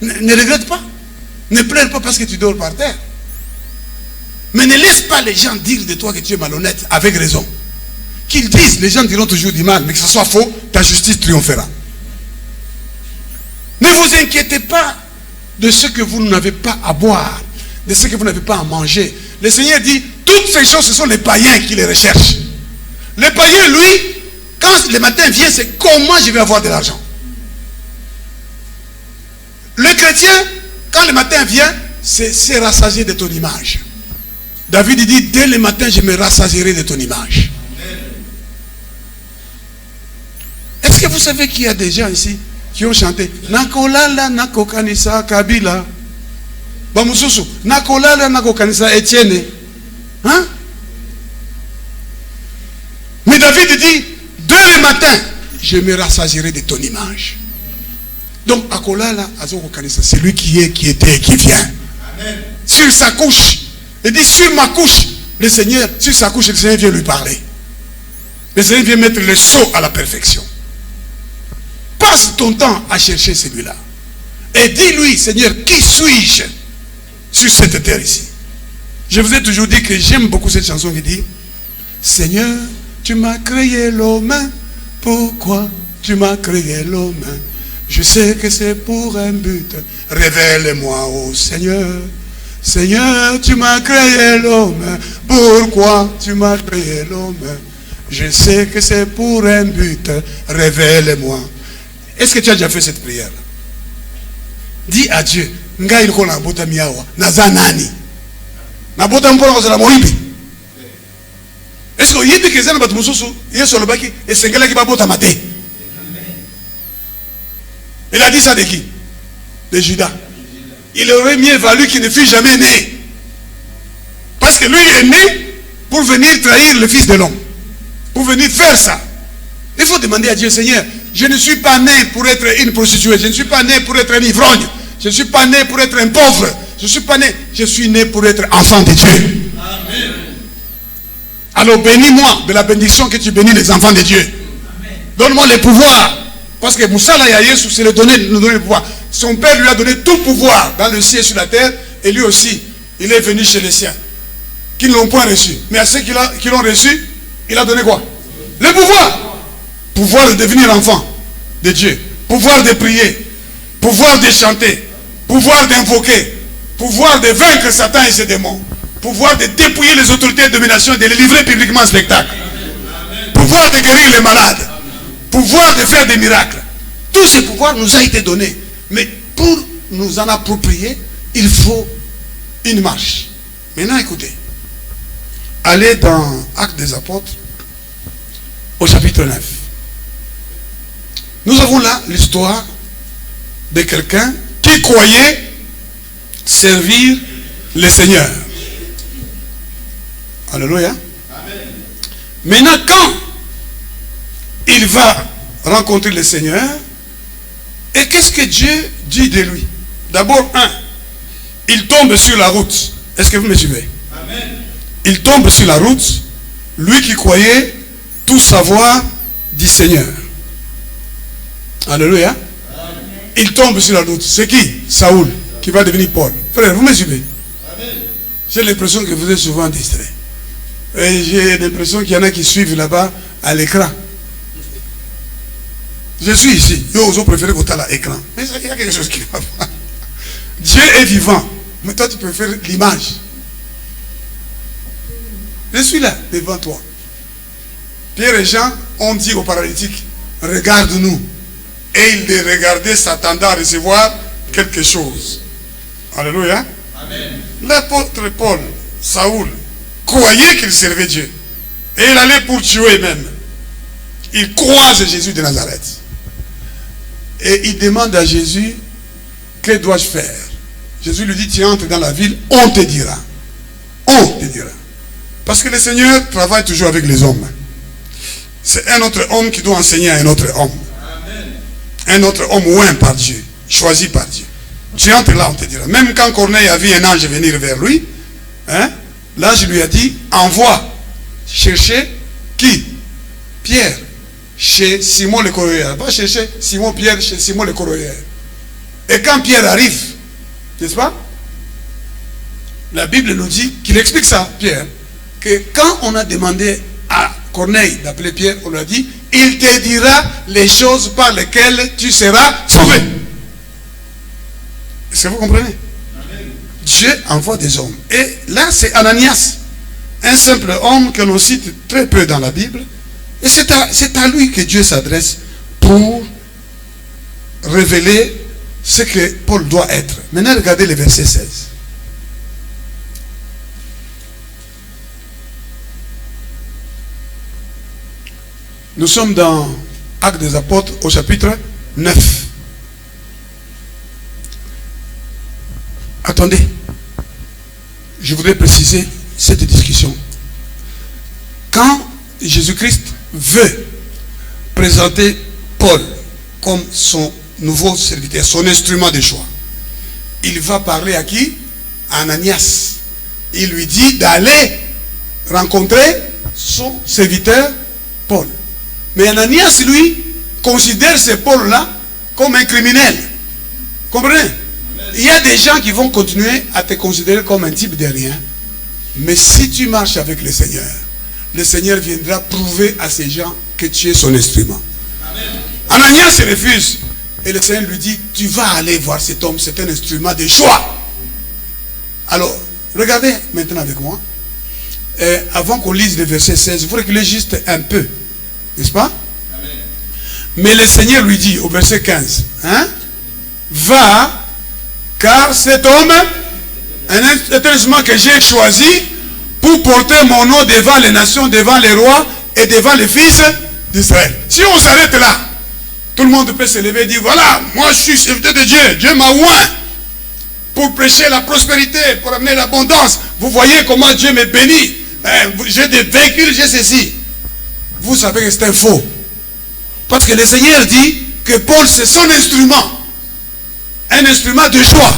Ne regrette pas. Ne pleure pas parce que tu dors par terre. Mais ne laisse pas les gens dire de toi que tu es malhonnête avec raison. Qu'ils disent, les gens diront toujours du mal, mais que ce soit faux, ta justice triomphera. Ne vous inquiétez pas de ce que vous n'avez pas à boire, de ce que vous n'avez pas à manger. Le Seigneur dit, toutes ces choses, ce sont les païens qui les recherchent. Le païen, lui, quand le matin vient, c'est comment je vais avoir de l'argent. Le chrétien, quand le matin vient, c'est se rassasier de ton image. David dit, dès le matin, je me rassasierai de ton image. Est-ce que vous savez qu'il y a des gens ici qui ont chanté Nakolala Nakokanisa Kabila Bamususu Nakolala Nakokanisa Etienne. Hein? Mais David dit, dès le matin, je me rassasierai de ton image. Donc Akolala Azokokanisa, c'est lui qui est, qui était et qui vient. Amen. Sur sa couche. Il dit, sur ma couche, le Seigneur, sur sa couche, le Seigneur vient lui parler. Le Seigneur vient mettre le sceau à la perfection. Passe ton temps à chercher celui-là. Et dis-lui, Seigneur, qui suis-je sur cette terre ici? Je vous ai toujours dit que j'aime beaucoup cette chanson qui dit, Seigneur, tu m'as créé l'homme. Pourquoi tu m'as créé l'homme? Je sais que c'est pour un but. Révèle-moi, ô Seigneur. Seigneur, tu m'as créé l'homme. Pourquoi tu m'as créé l'homme? Je sais que c'est pour un but. Révèle-moi. Est-ce que tu as déjà fait cette prière? Dis à Dieu, Ngai liko na bota miawa, naza nani? Na bota mpona kozala moyibi. Est-ce que yibi kezana batu mususu, Yesu alobaki esengela ki babota mate? Il a dit ça de qui? De Judas. Il aurait mieux valu qu'il ne fût jamais né. que lui est né pour venir trahir le Fils de l'homme. Pour venir faire ça. Il faut demander à Dieu, Seigneur, je ne suis pas né pour être une prostituée. Je ne suis pas né pour être un ivrogne. Je ne suis pas né pour être un pauvre. Je suis pas né. Je suis né pour être enfant de Dieu. Amen. Alors bénis-moi de la bénédiction que tu bénis les enfants de Dieu. Donne-moi le pouvoir. Parce que Moussa là, Yesu, c'est nous donner le pouvoir. Son père lui a donné tout pouvoir dans le ciel et sur la terre. Et lui aussi, il est venu chez les siens. Qui ne l'ont point reçu. Mais à ceux qui l'ont reçu, il a donné quoi? Le pouvoir. Pouvoir de devenir enfant de Dieu. Pouvoir de prier. Pouvoir de chanter. Pouvoir d'invoquer. Pouvoir de vaincre Satan et ses démons. Pouvoir de dépouiller les autorités de domination et de les livrer publiquement en spectacle. Pouvoir de guérir les malades. Pouvoir de faire des miracles. Tout ce pouvoir nous a été donné. Mais pour nous en approprier, il faut une marche. Maintenant, écoutez. Allez dans Actes des Apôtres, au chapitre 9. Nous avons là l'histoire de quelqu'un qui croyait servir le Seigneur. Alléluia. Amen. Maintenant, quand il va rencontrer le Seigneur, et qu'est-ce que Dieu dit de lui? D'abord, il tombe sur la route. Est-ce que vous me suivez? Amen. Il tombe sur la route, lui qui croyait tout savoir du Seigneur. Alléluia. Amen. Il tombe sur la route. C'est qui? Saoul, qui va devenir Paul. Frère, vous me suivez? J'ai l'impression que vous êtes souvent distrait. Et j'ai l'impression qu'il y en a qui suivent là-bas à l'écran. Je suis ici. Yo, préféré qu'on t'a l'écran. Mais il y a quelque chose qui va pas. Dieu est vivant. Mais toi, tu préfères l'image. Je suis là, devant toi. Pierre et Jean ont dit aux paralytiques, regarde-nous. Et ils les regardaient s'attendant à recevoir quelque chose. Alléluia. Amen. L'apôtre Paul, Saoul, croyait qu'il servait Dieu. Et il allait pour tuer même. Il croise Jésus de Nazareth. Et il demande à Jésus, que dois-je faire? Jésus lui dit, tu entres dans la ville, on te dira. On te dira. Parce que le Seigneur travaille toujours avec les hommes. C'est un autre homme qui doit enseigner à un autre homme. Amen. Un autre homme oint par Dieu, choisi par Dieu. Tu entres là, on te dira. Même quand Corneille a vu un ange venir vers lui, l'ange lui a dit, envoie chercher qui? Pierre, chez Simon le Corroyeur. Pas chercher Simon Pierre chez Simon le Corroyeur. Et quand Pierre arrive, n'est-ce pas? La Bible nous dit qu'il explique ça, Pierre, que quand on a demandé à Corneille d'appeler Pierre, on lui a dit, il te dira les choses par lesquelles tu seras sauvé. Est-ce que vous comprenez? Amen. Dieu envoie des hommes. Et là, c'est Ananias, un simple homme que l'on cite très peu dans la Bible. Et c'est à lui que Dieu s'adresse pour révéler ce que Paul doit être. Maintenant, regardez le verset 16. Nous sommes dans Actes des Apôtres au chapitre 9. Attendez. Je voudrais préciser cette discussion. Quand Jésus-Christ veut présenter Paul comme son nouveau serviteur, son instrument de choix, il va parler à qui? À Ananias. Il lui dit d'aller rencontrer son serviteur Paul. Mais Ananias, lui, considère ce Paul-là comme un criminel. Comprenez? Il y a des gens qui vont continuer à te considérer comme un type de rien. Mais si tu marches avec le Seigneur viendra prouver à ces gens que tu es son instrument. Amen. Ananias se refuse. Et le Seigneur lui dit, tu vas aller voir cet homme, c'est un instrument de choix. Alors, regardez maintenant avec moi. Avant qu'on lise le verset 16, vous reculez juste un peu. N'est-ce pas? Amen. Mais le Seigneur lui dit au verset 15, va, car cet homme est un instrument que j'ai choisi pour porter mon nom devant les nations, devant les rois et devant les fils d'Israël. Si on s'arrête là, tout le monde peut se lever et dire, voilà, moi je suis serviteur de Dieu, Dieu m'a oint pour prêcher la prospérité, pour amener l'abondance, Vous voyez comment Dieu me bénit. J'ai des véhicules, j'ai ceci. Vous savez que c'est un faux. Parce que le Seigneur dit que Paul c'est son instrument. Un instrument de choix.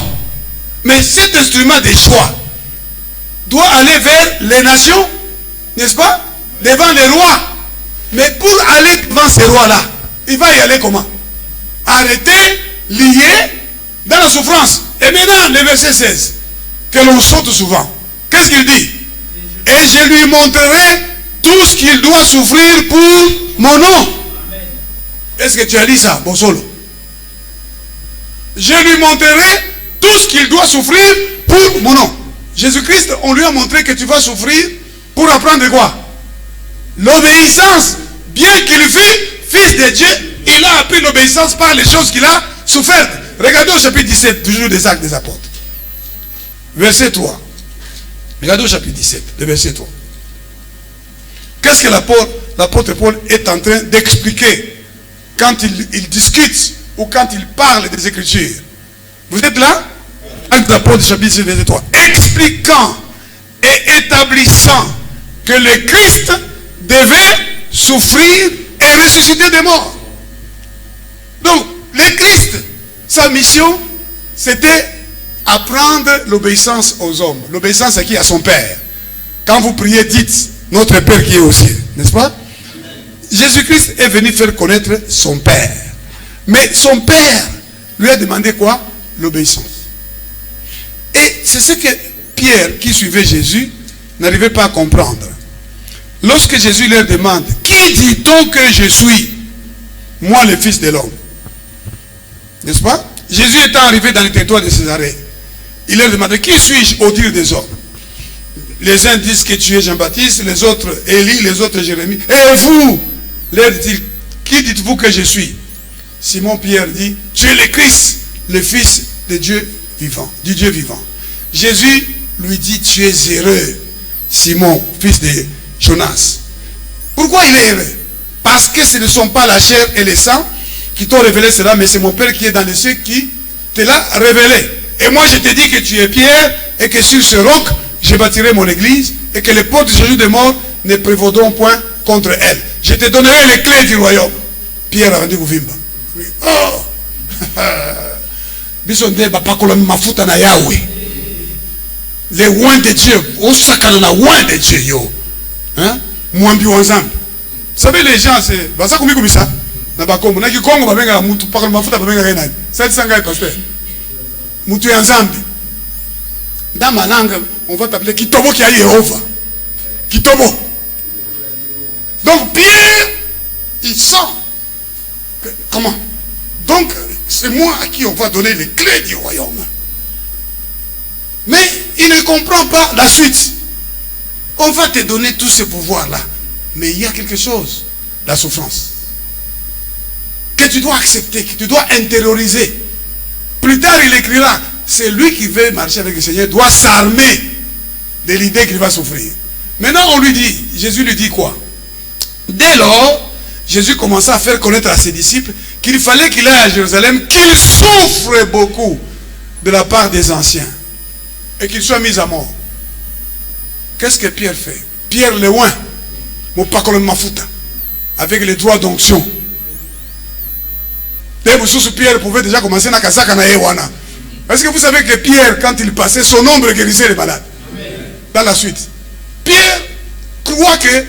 Mais cet instrument de choix doit aller vers les nations, n'est-ce pas? Devant les rois. Mais pour aller devant ces rois-là, il va y aller comment? Arrêté, lié, dans la souffrance. Et maintenant, le verset 16, que l'on saute souvent. Qu'est-ce qu'il dit? Et je lui montrerai tout ce qu'il doit souffrir pour mon nom. Est-ce que tu as dit ça, Bosolo? Je lui montrerai tout ce qu'il doit souffrir pour mon nom. Jésus-Christ, on lui a montré que tu vas souffrir pour apprendre quoi? L'obéissance. Bien qu'il fût fils de Dieu, il a appris l'obéissance par les choses qu'il a souffertes. Regardez au chapitre 17, toujours des Actes des Apôtres. Verset 3. Regardez au chapitre 17, le verset 3. Qu'est-ce que l'apôtre Paul est en train d'expliquer quand il discute ou quand il parle des Écritures? Vous êtes là? Actes des Apôtres, chapitre 17, verset 3. Expliquant et établissant que le Christ devait souffrir et ressusciter des morts. Donc, le Christ, sa mission, c'était apprendre l'obéissance aux hommes. L'obéissance à qui? À son Père. Quand vous priez, dites notre Père qui est au ciel. N'est-ce pas? Jésus-Christ est venu faire connaître son Père. Mais son Père lui a demandé quoi? L'obéissance. Et c'est ce que Pierre, qui suivait Jésus, n'arrivait pas à comprendre. Lorsque Jésus leur demande, qui dit-on que je suis? Moi, le Fils de l'homme. N'est-ce pas? Jésus étant arrivé dans le territoire de Césarée, il leur demande, qui suis-je au dire des hommes? Les uns disent que tu es Jean-Baptiste, les autres Élie, les autres Jérémie. Et vous, leur dit-il, qui dites-vous que je suis? Simon-Pierre dit, tu es le Christ, le Fils de Dieu vivant, du Dieu vivant. Jésus lui dit, tu es heureux, Simon, fils de Jonas. Pourquoi il est heureux? Parce que ce ne sont pas la chair et le sang qui t'ont révélé cela, mais c'est mon Père qui est dans les cieux qui te l'a révélé. Et moi je te dis que tu es Pierre et que sur ce roc je bâtirai mon église et que les portes du séjour des morts ne prévaudront point contre elle. Je te donnerai les clés du royaume. Pierre a rendu Gouvimba. Oh! Les oins de Dieu, au sakana na oins de Dieu yo. Hein? Mwambi wanzambi. Vous savez les gens c'est basa komi comme ça. Na bakombo na kikongo babenga mutu pakala mafuta babenga renani. Ça sanga pasteur. Mutu yanzambi. Dans ma langue, on va t'appeler Kitobo qui a Yehova. Kitobo. Donc Pierre, il sent que, comment? Donc c'est moi à qui on va donner les clés du royaume. Mais il ne comprend pas la suite. On va te donner tous ces pouvoirs-là. Mais il y a quelque chose, la souffrance, que tu dois accepter, que tu dois intérioriser. Plus tard, il écrira, c'est lui qui veut marcher avec le Seigneur, doit s'armer de l'idée qu'il va souffrir. Maintenant, on lui dit, Jésus lui dit quoi? Dès lors, Jésus commença à faire connaître à ses disciples qu'il fallait qu'il aille à Jérusalem, qu'il souffre beaucoup de la part des anciens et qu'il soit mis à mort. Qu'est-ce que Pierre fait? Pierre le oint, mon pakolo mafuta, avec les droits d'onction. Pierre pouvait déjà commencer à kasaka na ewana. Est-ce que vous savez que Pierre, quand il passait, son ombre guérissait les malades? Dans la suite, Pierre croit que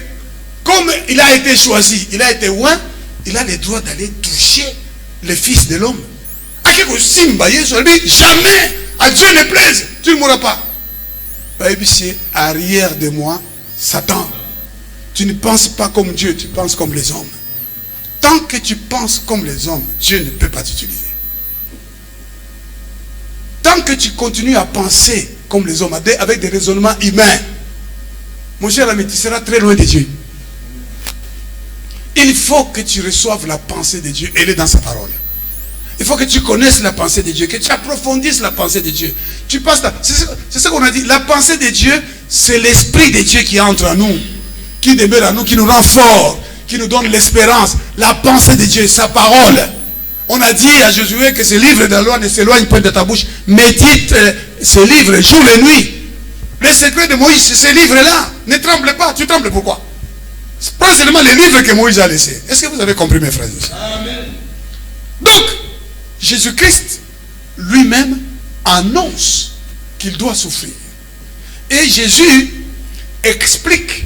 comme il a été choisi, il a été oint, il a le droit d'aller toucher le Fils de l'homme. Jamais, à Dieu ne plaise, tu ne mourras pas. C'est arrière de moi, Satan. Tu ne penses pas comme Dieu, tu penses comme les hommes. Tant que tu penses comme les hommes, Dieu ne peut pas t'utiliser. Tant que tu continues à penser comme les hommes, avec des raisonnements humains, mon cher ami, tu seras très loin de Dieu. Il faut que tu reçoives la pensée de Dieu. Elle est dans sa parole. Il faut que tu connaisses la pensée de Dieu, que tu approfondisses la pensée de Dieu. Tu passes c'est ce qu'on a dit. La pensée de Dieu, c'est l'esprit de Dieu qui entre en nous, qui demeure en nous, qui nous rend forts, qui nous donne l'espérance. La pensée de Dieu, sa parole. On a dit à Josué que ce livre de la loi ne s'éloigne point de ta bouche. Médite ce livre jour et nuit. Les secrets de Moïse, c'est ces livres-là. Ne tremble pas. Tu trembles pourquoi? Prends seulement les livres que Moïse a laissés. Est-ce que vous avez compris, mes frères et sœurs? Amen. Donc, Jésus-Christ lui-même annonce qu'il doit souffrir. Et Jésus explique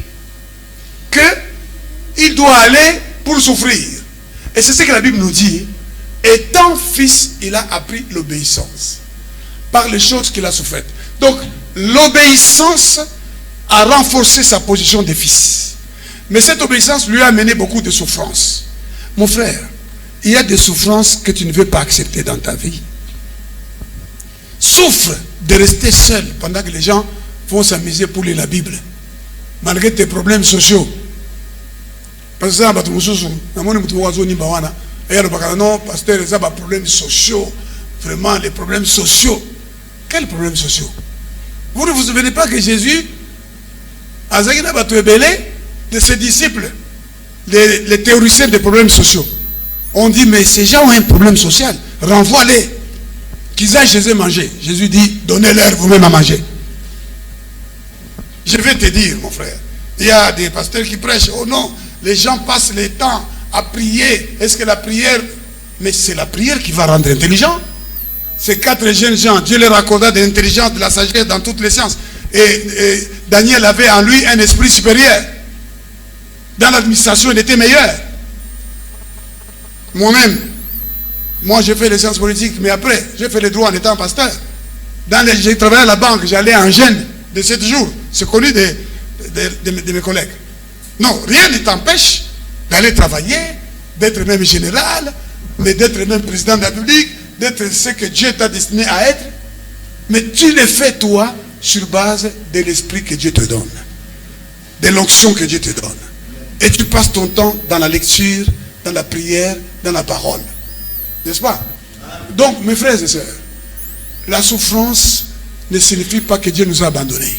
qu'il doit aller pour souffrir. Et c'est ce que la Bible nous dit. Étant fils, il a appris l'obéissance par les choses qu'il a souffert. Donc, l'obéissance a renforcé sa position de fils. Mais cette obéissance lui a amené beaucoup de souffrances. Mon frère, il y a des souffrances que tu ne veux pas accepter dans ta vie. Souffre de rester seul pendant que les gens vont s'amuser pour lire la Bible. Malgré tes problèmes sociaux. Parce que ça, non, pasteur, il y a des problèmes sociaux. Vraiment, les problèmes sociaux. Quels problèmes sociaux? Vous ne vous souvenez pas que Jésus a de ses disciples, les théoriciens des problèmes sociaux. On dit, mais ces gens ont un problème social, renvoie-les. Qu'ils aillent chez eux manger. Jésus dit, donnez-leur vous-même à manger. Je vais te dire, mon frère, il y a des pasteurs qui prêchent, oh non, les gens passent le temps à prier. Est-ce que la prière, mais c'est la prière qui va rendre intelligent. Ces 4 jeunes gens, Dieu leur accorda de l'intelligence, de la sagesse dans toutes les sciences. Et Daniel avait en lui un esprit supérieur. Dans l'administration, il était meilleur. Moi-même, j'ai fait les sciences politiques, mais après, j'ai fait les droits en étant pasteur. J'ai travaillé à la banque, j'allais en jeûne de 7 jours. C'est connu de mes collègues. Non, rien ne t'empêche d'aller travailler, d'être même général, mais d'être même président de la République, d'être ce que Dieu t'a destiné à être. Mais tu le fais toi sur base de l'esprit que Dieu te donne, de l'onction que Dieu te donne. Et tu passes ton temps dans la lecture, dans la prière, dans la parole. N'est-ce pas? Donc, mes frères et sœurs, la souffrance ne signifie pas que Dieu nous a abandonnés.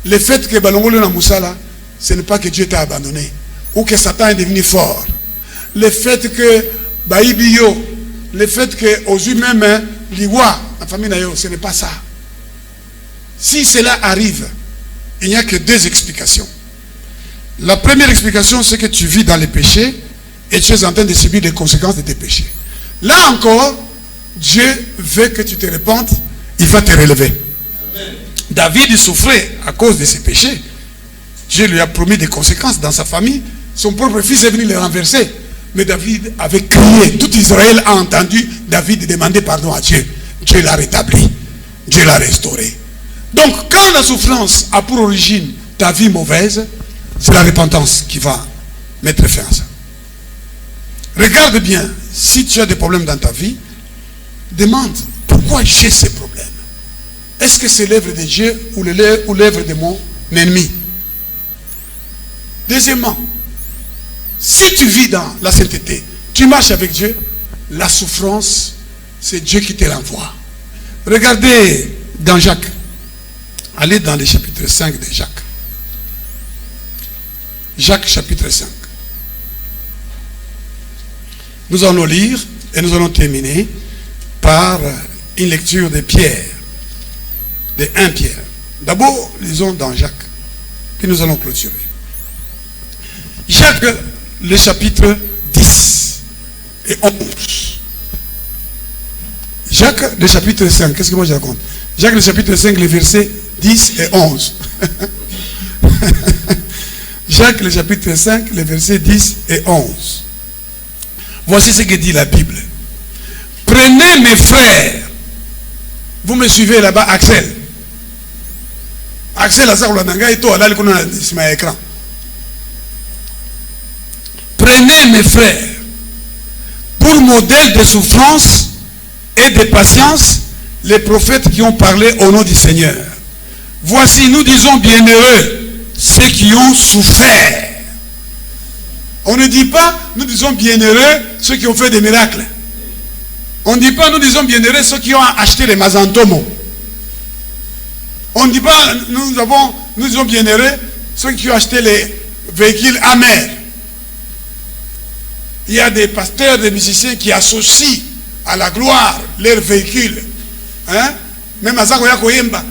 Le fait que Balongolo na Moussala, ce n'est pas que Dieu t'a abandonné. Ou que Satan est devenu fort. Le fait que Baïbiyo, le fait que aux humains, l'Iwa, la famille Nayo, ce n'est pas ça. Si cela arrive, il n'y a que 2 explications. La première explication, c'est que tu vis dans les péchés et tu es en train de subir les conséquences de tes péchés. Là encore, Dieu veut que tu te répandes, il va te relever. Amen. David souffrait à cause de ses péchés. Dieu lui a promis des conséquences dans sa famille. Son propre fils est venu le renverser. Mais David avait crié. Tout Israël a entendu David demander pardon à Dieu. Dieu l'a rétabli. Dieu l'a restauré. Donc, quand la souffrance a pour origine ta vie mauvaise, c'est la repentance qui va mettre fin à ça. Regarde bien, si tu as des problèmes dans ta vie, demande pourquoi j'ai ces problèmes. Est-ce que c'est l'œuvre de Dieu ou l'œuvre de mon ennemi? Deuxièmement, si tu vis dans la sainteté, tu marches avec Dieu, la souffrance, c'est Dieu qui te l'envoie. Regardez dans Jacques. Allez dans le chapitre 5 de Jacques. Jacques chapitre 5. Nous allons lire et nous allons terminer par une lecture de Pierre, de 1 Pierre. D'abord, lisons dans Jacques, puis nous allons clôturer. Jacques, le chapitre 10 et 11. Jacques, le chapitre 5, qu'est-ce que moi je raconte? Jacques, le chapitre 5, les versets 10 et 11. Jacques, le chapitre 5, les versets 10 et 11. Voici ce que dit la Bible. Prenez mes frères. Vous me suivez là-bas, Axel. Axel, prenez mes frères pour modèle de souffrance et de patience les prophètes qui ont parlé au nom du Seigneur. Voici, nous disons bienheureux ceux qui ont souffert. On ne dit pas, nous disons bienheureux ceux qui ont fait des miracles. On ne dit pas, nous disons bienheureux ceux qui ont acheté les mazantomos. On ne dit pas, nous disons bienheureux ceux qui ont acheté les véhicules amers. Il y a des pasteurs, des musiciens qui associent à la gloire leurs véhicules. Hein? Même à Zagoya Koyemba,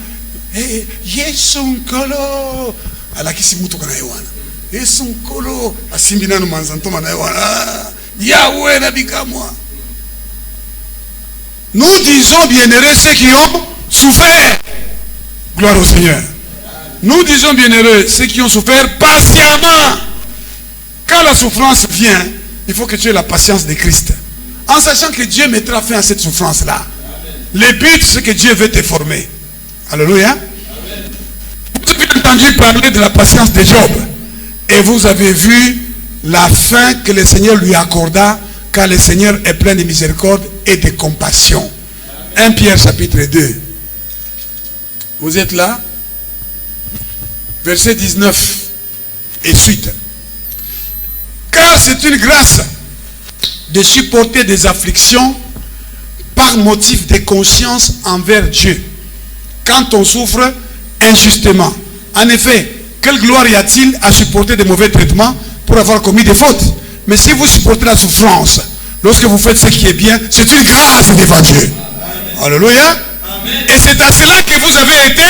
Yesunkolo. Alakisi mutu kana yewana. Yesunkolo. Asimbina no manzantoma na yewana. Yahweh na bikamwa. Nous disons bienheureux ceux qui ont souffert. Gloire au Seigneur. Nous disons bienheureux ceux qui ont souffert patiemment. Quand la souffrance vient, il faut que tu aies la patience de Christ. En sachant que Dieu mettra fin à cette souffrance-là. Le but, c'est que Dieu veut te former. Alléluia. Vous avez entendu parler de la patience de Job. Et vous avez vu la fin que le Seigneur lui accorda, car le Seigneur est plein de miséricorde et de compassion. 1 Pierre chapitre 2. Vous êtes là? Verset 19 et suite. Car c'est une grâce de supporter des afflictions par motif de conscience envers Dieu quand on souffre injustement. En effet, quelle gloire y a-t-il à supporter de mauvais traitements pour avoir commis des fautes? Mais si vous supportez la souffrance lorsque vous faites ce qui est bien, c'est une grâce devant Dieu. Alléluia. Et c'est à cela que vous avez été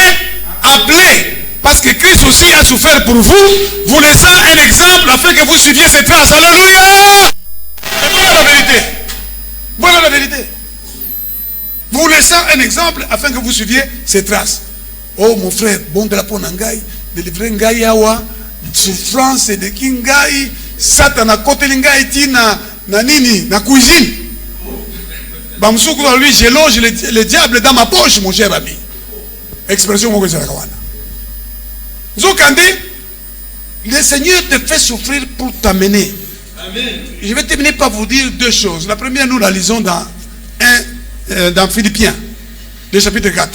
appelés. Parce que Christ aussi a souffert pour vous, vous laissant un exemple afin que vous suiviez ses traces. Alléluia. Et voilà la vérité. Voilà la vérité. Vous laissant un exemple afin que vous suiviez ses traces. Oh mon frère, bon de la ponangai, de livrer ngai awa, souffrance de kingai, satana kote lingai tina na nini, na cuisine. Bamsuku dans lui, je loge le diable dans ma poche, mon cher ami. Expression mon frère Kawana. Zokande, le Seigneur te fait souffrir pour t'amener. Je vais terminer par vous dire deux choses. La première, nous la lisons dans Philippiens, le chapitre 4.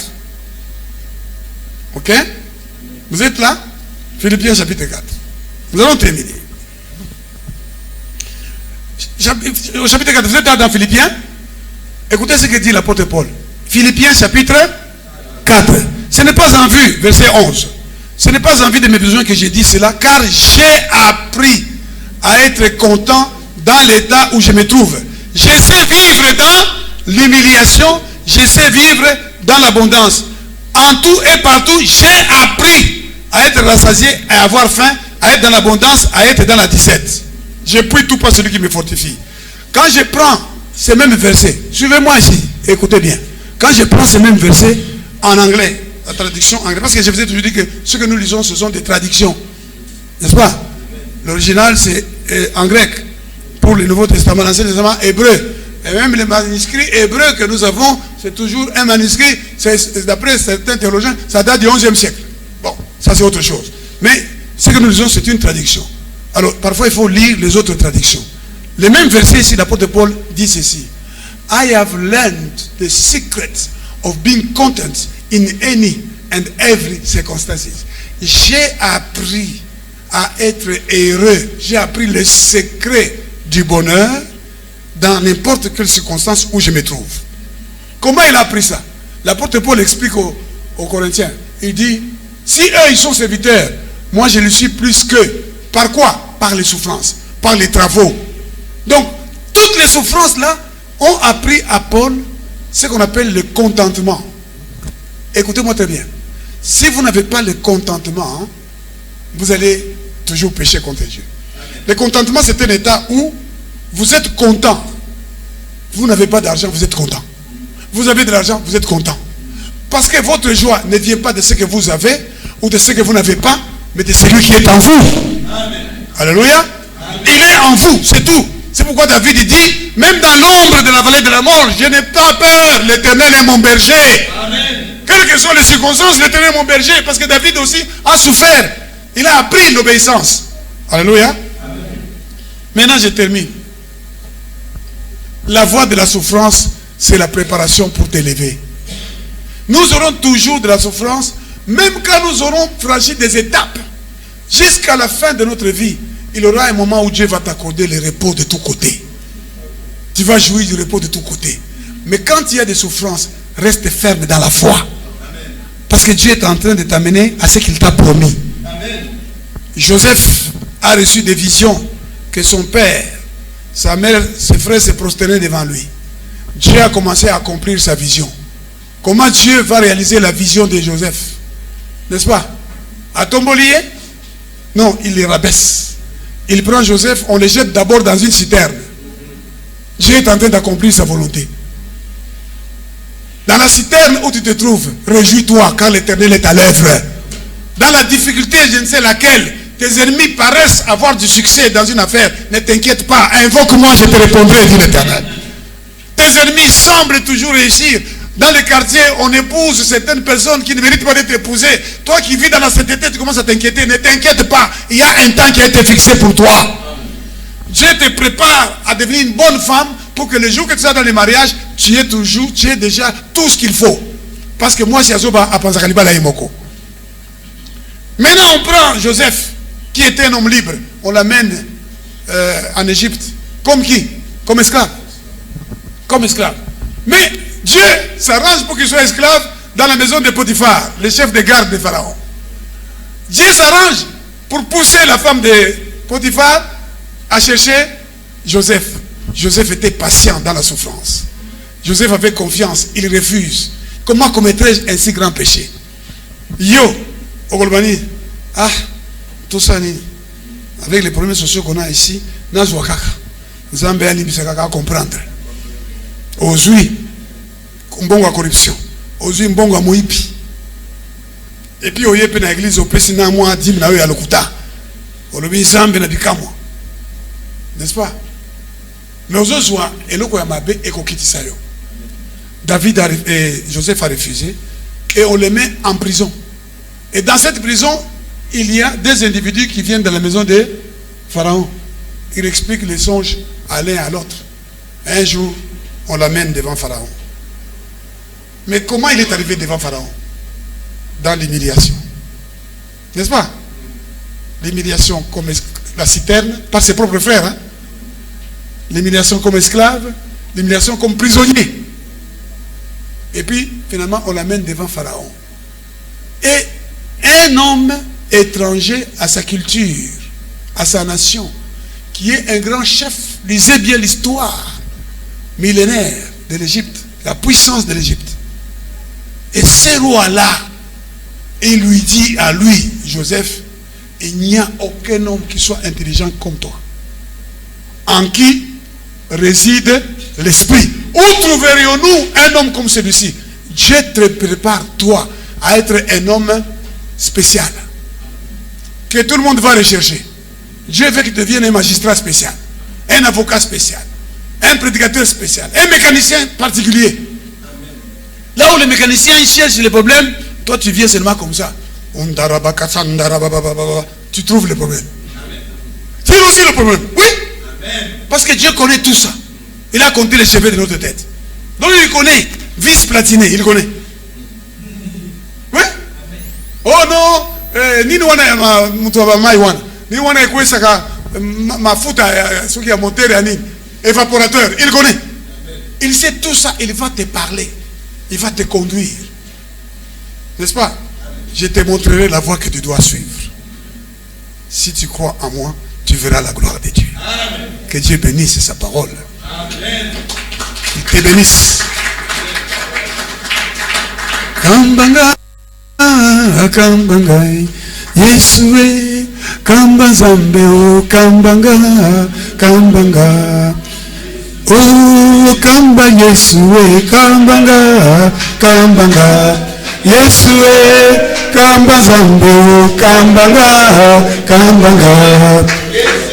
Ok? Vous êtes là? Philippiens chapitre 4. Nous allons terminer. Au chapitre 4, vous êtes là dans Philippiens? Écoutez ce que dit l'apôtre Paul. Philippiens chapitre 4. Ce n'est pas en vue, verset 11. Ce n'est pas en vue de mes besoins que j'ai dit cela, car j'ai appris à être content dans l'état où je me trouve. Je sais vivre dans l'humiliation, je sais vivre dans l'abondance. En tout et partout, j'ai appris à être rassasié, à avoir faim, à être dans l'abondance, à être dans la disette. Je prie tout par celui qui me fortifie. Quand je prends ces mêmes versets, suivez-moi ici, écoutez bien. Quand je prends ces mêmes versets en anglais, la traduction anglaise, parce que je vous ai toujours dit que ce que nous lisons, ce sont des traductions. N'est-ce pas? L'original, c'est en grec. Pour le Nouveau Testament, l'Ancien Testament, hébreu. Et même les manuscrits hébreux que nous avons, c'est toujours un manuscrit, d'après certains théologiens, ça date du 11e siècle. Bon, ça c'est autre chose. Mais ce que nous lisons, c'est une traduction. Alors, parfois, il faut lire les autres traductions. Les mêmes versets ici, l'apôtre Paul dit ceci. I have learned the secret of being content in any and every circumstances. J'ai appris à être heureux. J'ai appris le secret du bonheur dans n'importe quelle circonstance où je me trouve. Comment il a appris ça? L'apôtre Paul explique aux Corinthiens. Il dit, si eux ils sont serviteurs, moi je le suis plus qu'eux. Par quoi? Par les souffrances, par les travaux. Donc, toutes les souffrances là ont appris à Paul ce qu'on appelle le contentement. Écoutez-moi très bien. Si vous n'avez pas le contentement, hein, vous allez toujours pécher contre Dieu. Le contentement, c'est un état où vous êtes content. Vous n'avez pas d'argent, vous êtes content. Vous avez de l'argent, vous êtes content. Parce que votre joie ne vient pas de ce que vous avez ou de ce que vous n'avez pas, mais de celui qui est en vous. Amen. Alléluia. Amen. Il est en vous, c'est tout. C'est pourquoi David dit, même dans l'ombre de la vallée de la mort, je n'ai pas peur, l'Éternel est mon berger. Amen. Quelles que soient les circonstances, l'Éternel est mon berger. Parce que David aussi a souffert. Il a appris l'obéissance. Alléluia. Amen. Maintenant, je termine. La voie de la souffrance, c'est la préparation pour t'élever. Nous aurons toujours de la souffrance, même quand nous aurons franchi des étapes. Jusqu'à la fin de notre vie, il y aura un moment où Dieu va t'accorder le repos de tous côtés. Tu vas jouir du repos de tous côtés. Mais quand il y a des souffrances, reste ferme dans la foi. Amen. Parce que Dieu est en train de t'amener à ce qu'il t'a promis. Amen. Joseph a reçu des visions que son père, sa mère, ses frères se prosternaient devant lui. Dieu a commencé à accomplir sa vision. Comment Dieu va réaliser la vision de Joseph? N'est-ce pas? À Tombolier? Non, il les rabaisse. Il prend Joseph, on les jette d'abord dans une citerne. Dieu est en train d'accomplir sa volonté. Dans la citerne où tu te trouves, réjouis-toi quand l'Éternel est à l'œuvre. Dans la difficulté, je ne sais laquelle, tes ennemis paraissent avoir du succès dans une affaire. Ne t'inquiète pas, invoque-moi, je te répondrai, dit l'Éternel. Tes ennemis semblent toujours réussir. Dans le quartier, on épouse certaines personnes qui ne méritent pas d'être épousées. Toi qui vis dans la sainteté, tu commences à t'inquiéter. Ne t'inquiète pas, il y a un temps qui a été fixé pour toi. Dieu te prépare à devenir une bonne femme pour que le jour que tu sois dans le mariage, tu aies déjà tout ce qu'il faut. Parce que moi, c'est Azoba à Panzakaliba Laïmoko. Maintenant, on prend Joseph, qui était un homme libre. On l'amène en Égypte. Comme qui? Comme esclave. Comme esclave. Mais Dieu s'arrange pour qu'il soit esclave dans la maison de Potiphar, le chef de garde de Pharaon. Dieu s'arrange pour pousser la femme de Potiphar à chercher Joseph. Joseph était patient dans la souffrance. Joseph avait confiance, il refuse. Comment commettrais-je un si grand péché? Yo, Ogolbani, ah, tout ça, avec les problèmes sociaux qu'on a ici, Nazouakaka, Zambé Alibisakaka comprendre. Ozui, Mbongo à corruption. Ozui, Mbongo à Moïpi. Et puis, au yépe dans l'église, au Pessina, moi, Dim, na à l'Okuta. Au lobby, Zambé, na Bikamo. N'est-ce pas? Mais aux autres, et l'eau Yamabe et Kokitisayo. David et Joseph a refusé. Et on les met en prison. Et dans cette prison, il y a des individus qui viennent dans la maison de Pharaon. Ils expliquent les songes à l'un et à l'autre. Un jour, on l'amène devant Pharaon. Mais comment il est arrivé devant Pharaon? Dans l'humiliation. N'est-ce pas? L'humiliation comme la citerne, par ses propres frères. Hein? L'humiliation comme esclave, l'humiliation comme prisonnier. Et puis, finalement, on l'amène devant Pharaon. Et un homme étranger à sa culture, à sa nation, qui est un grand chef, lisez bien l'histoire millénaire de l'Égypte, la puissance de l'Égypte. Et ce roi-là, il lui dit à lui, Joseph, il n'y a aucun homme qui soit intelligent comme toi, en qui réside l'esprit. Où trouverions-nous un homme comme celui-ci? Dieu te prépare, toi, à être un homme spécial, que tout le monde va rechercher. Dieu veut que tu deviennes un magistrat spécial, un avocat spécial, un prédicateur spécial, un mécanicien particulier. Là où les mécaniciens cherchent les problèmes, toi tu viens seulement comme ça. Tu trouves le problème. C'est aussi le problème. Oui. Parce que Dieu connaît tout ça. Il a compté les cheveux de notre tête. Donc il connaît. Vis platiné, il connaît. Oui. Oh non. Ni wana mutwa maiwana. Ni wana ekwesaka mafuta ce qui a monté yani évaporateur, il connaît. Il sait tout ça, il va te parler. Il va te conduire. N'est-ce pas? Je te montrerai la voie que tu dois suivre. Si tu crois en moi, tu verras la gloire de Dieu. Amen. Que Dieu bénisse sa parole. Amen. Il te bénisse. Kambanga, Kambanga, Yesue, Kambazambeo, Kambanga, Kambanga. Oh, Kamba Yesue, Kambanga, Kambanga. Yesue, Kambazambeo, Kambanga, Kambanga.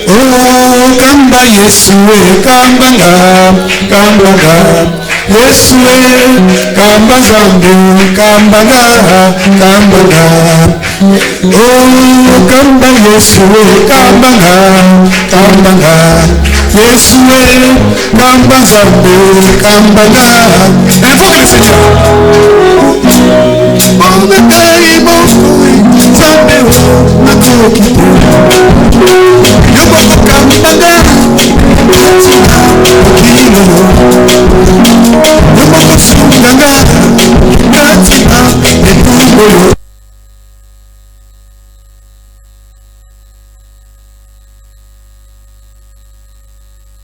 Oh, Kamba Yesue, Kambanga, Kambanga. Yesue, Kambazambeo, Kambanga, Kambanga. Oh, Kamba Yesue, Kambanga, Kambanga. Yesue, Kambazambeo, Kambanga. Invoque le Seigneur. On me paye mon fruit, Zambeo, ma coquille. Yo boko Kambanga, Katina, Kilo. Yo boko Sunganga, Katina, Etuboyo.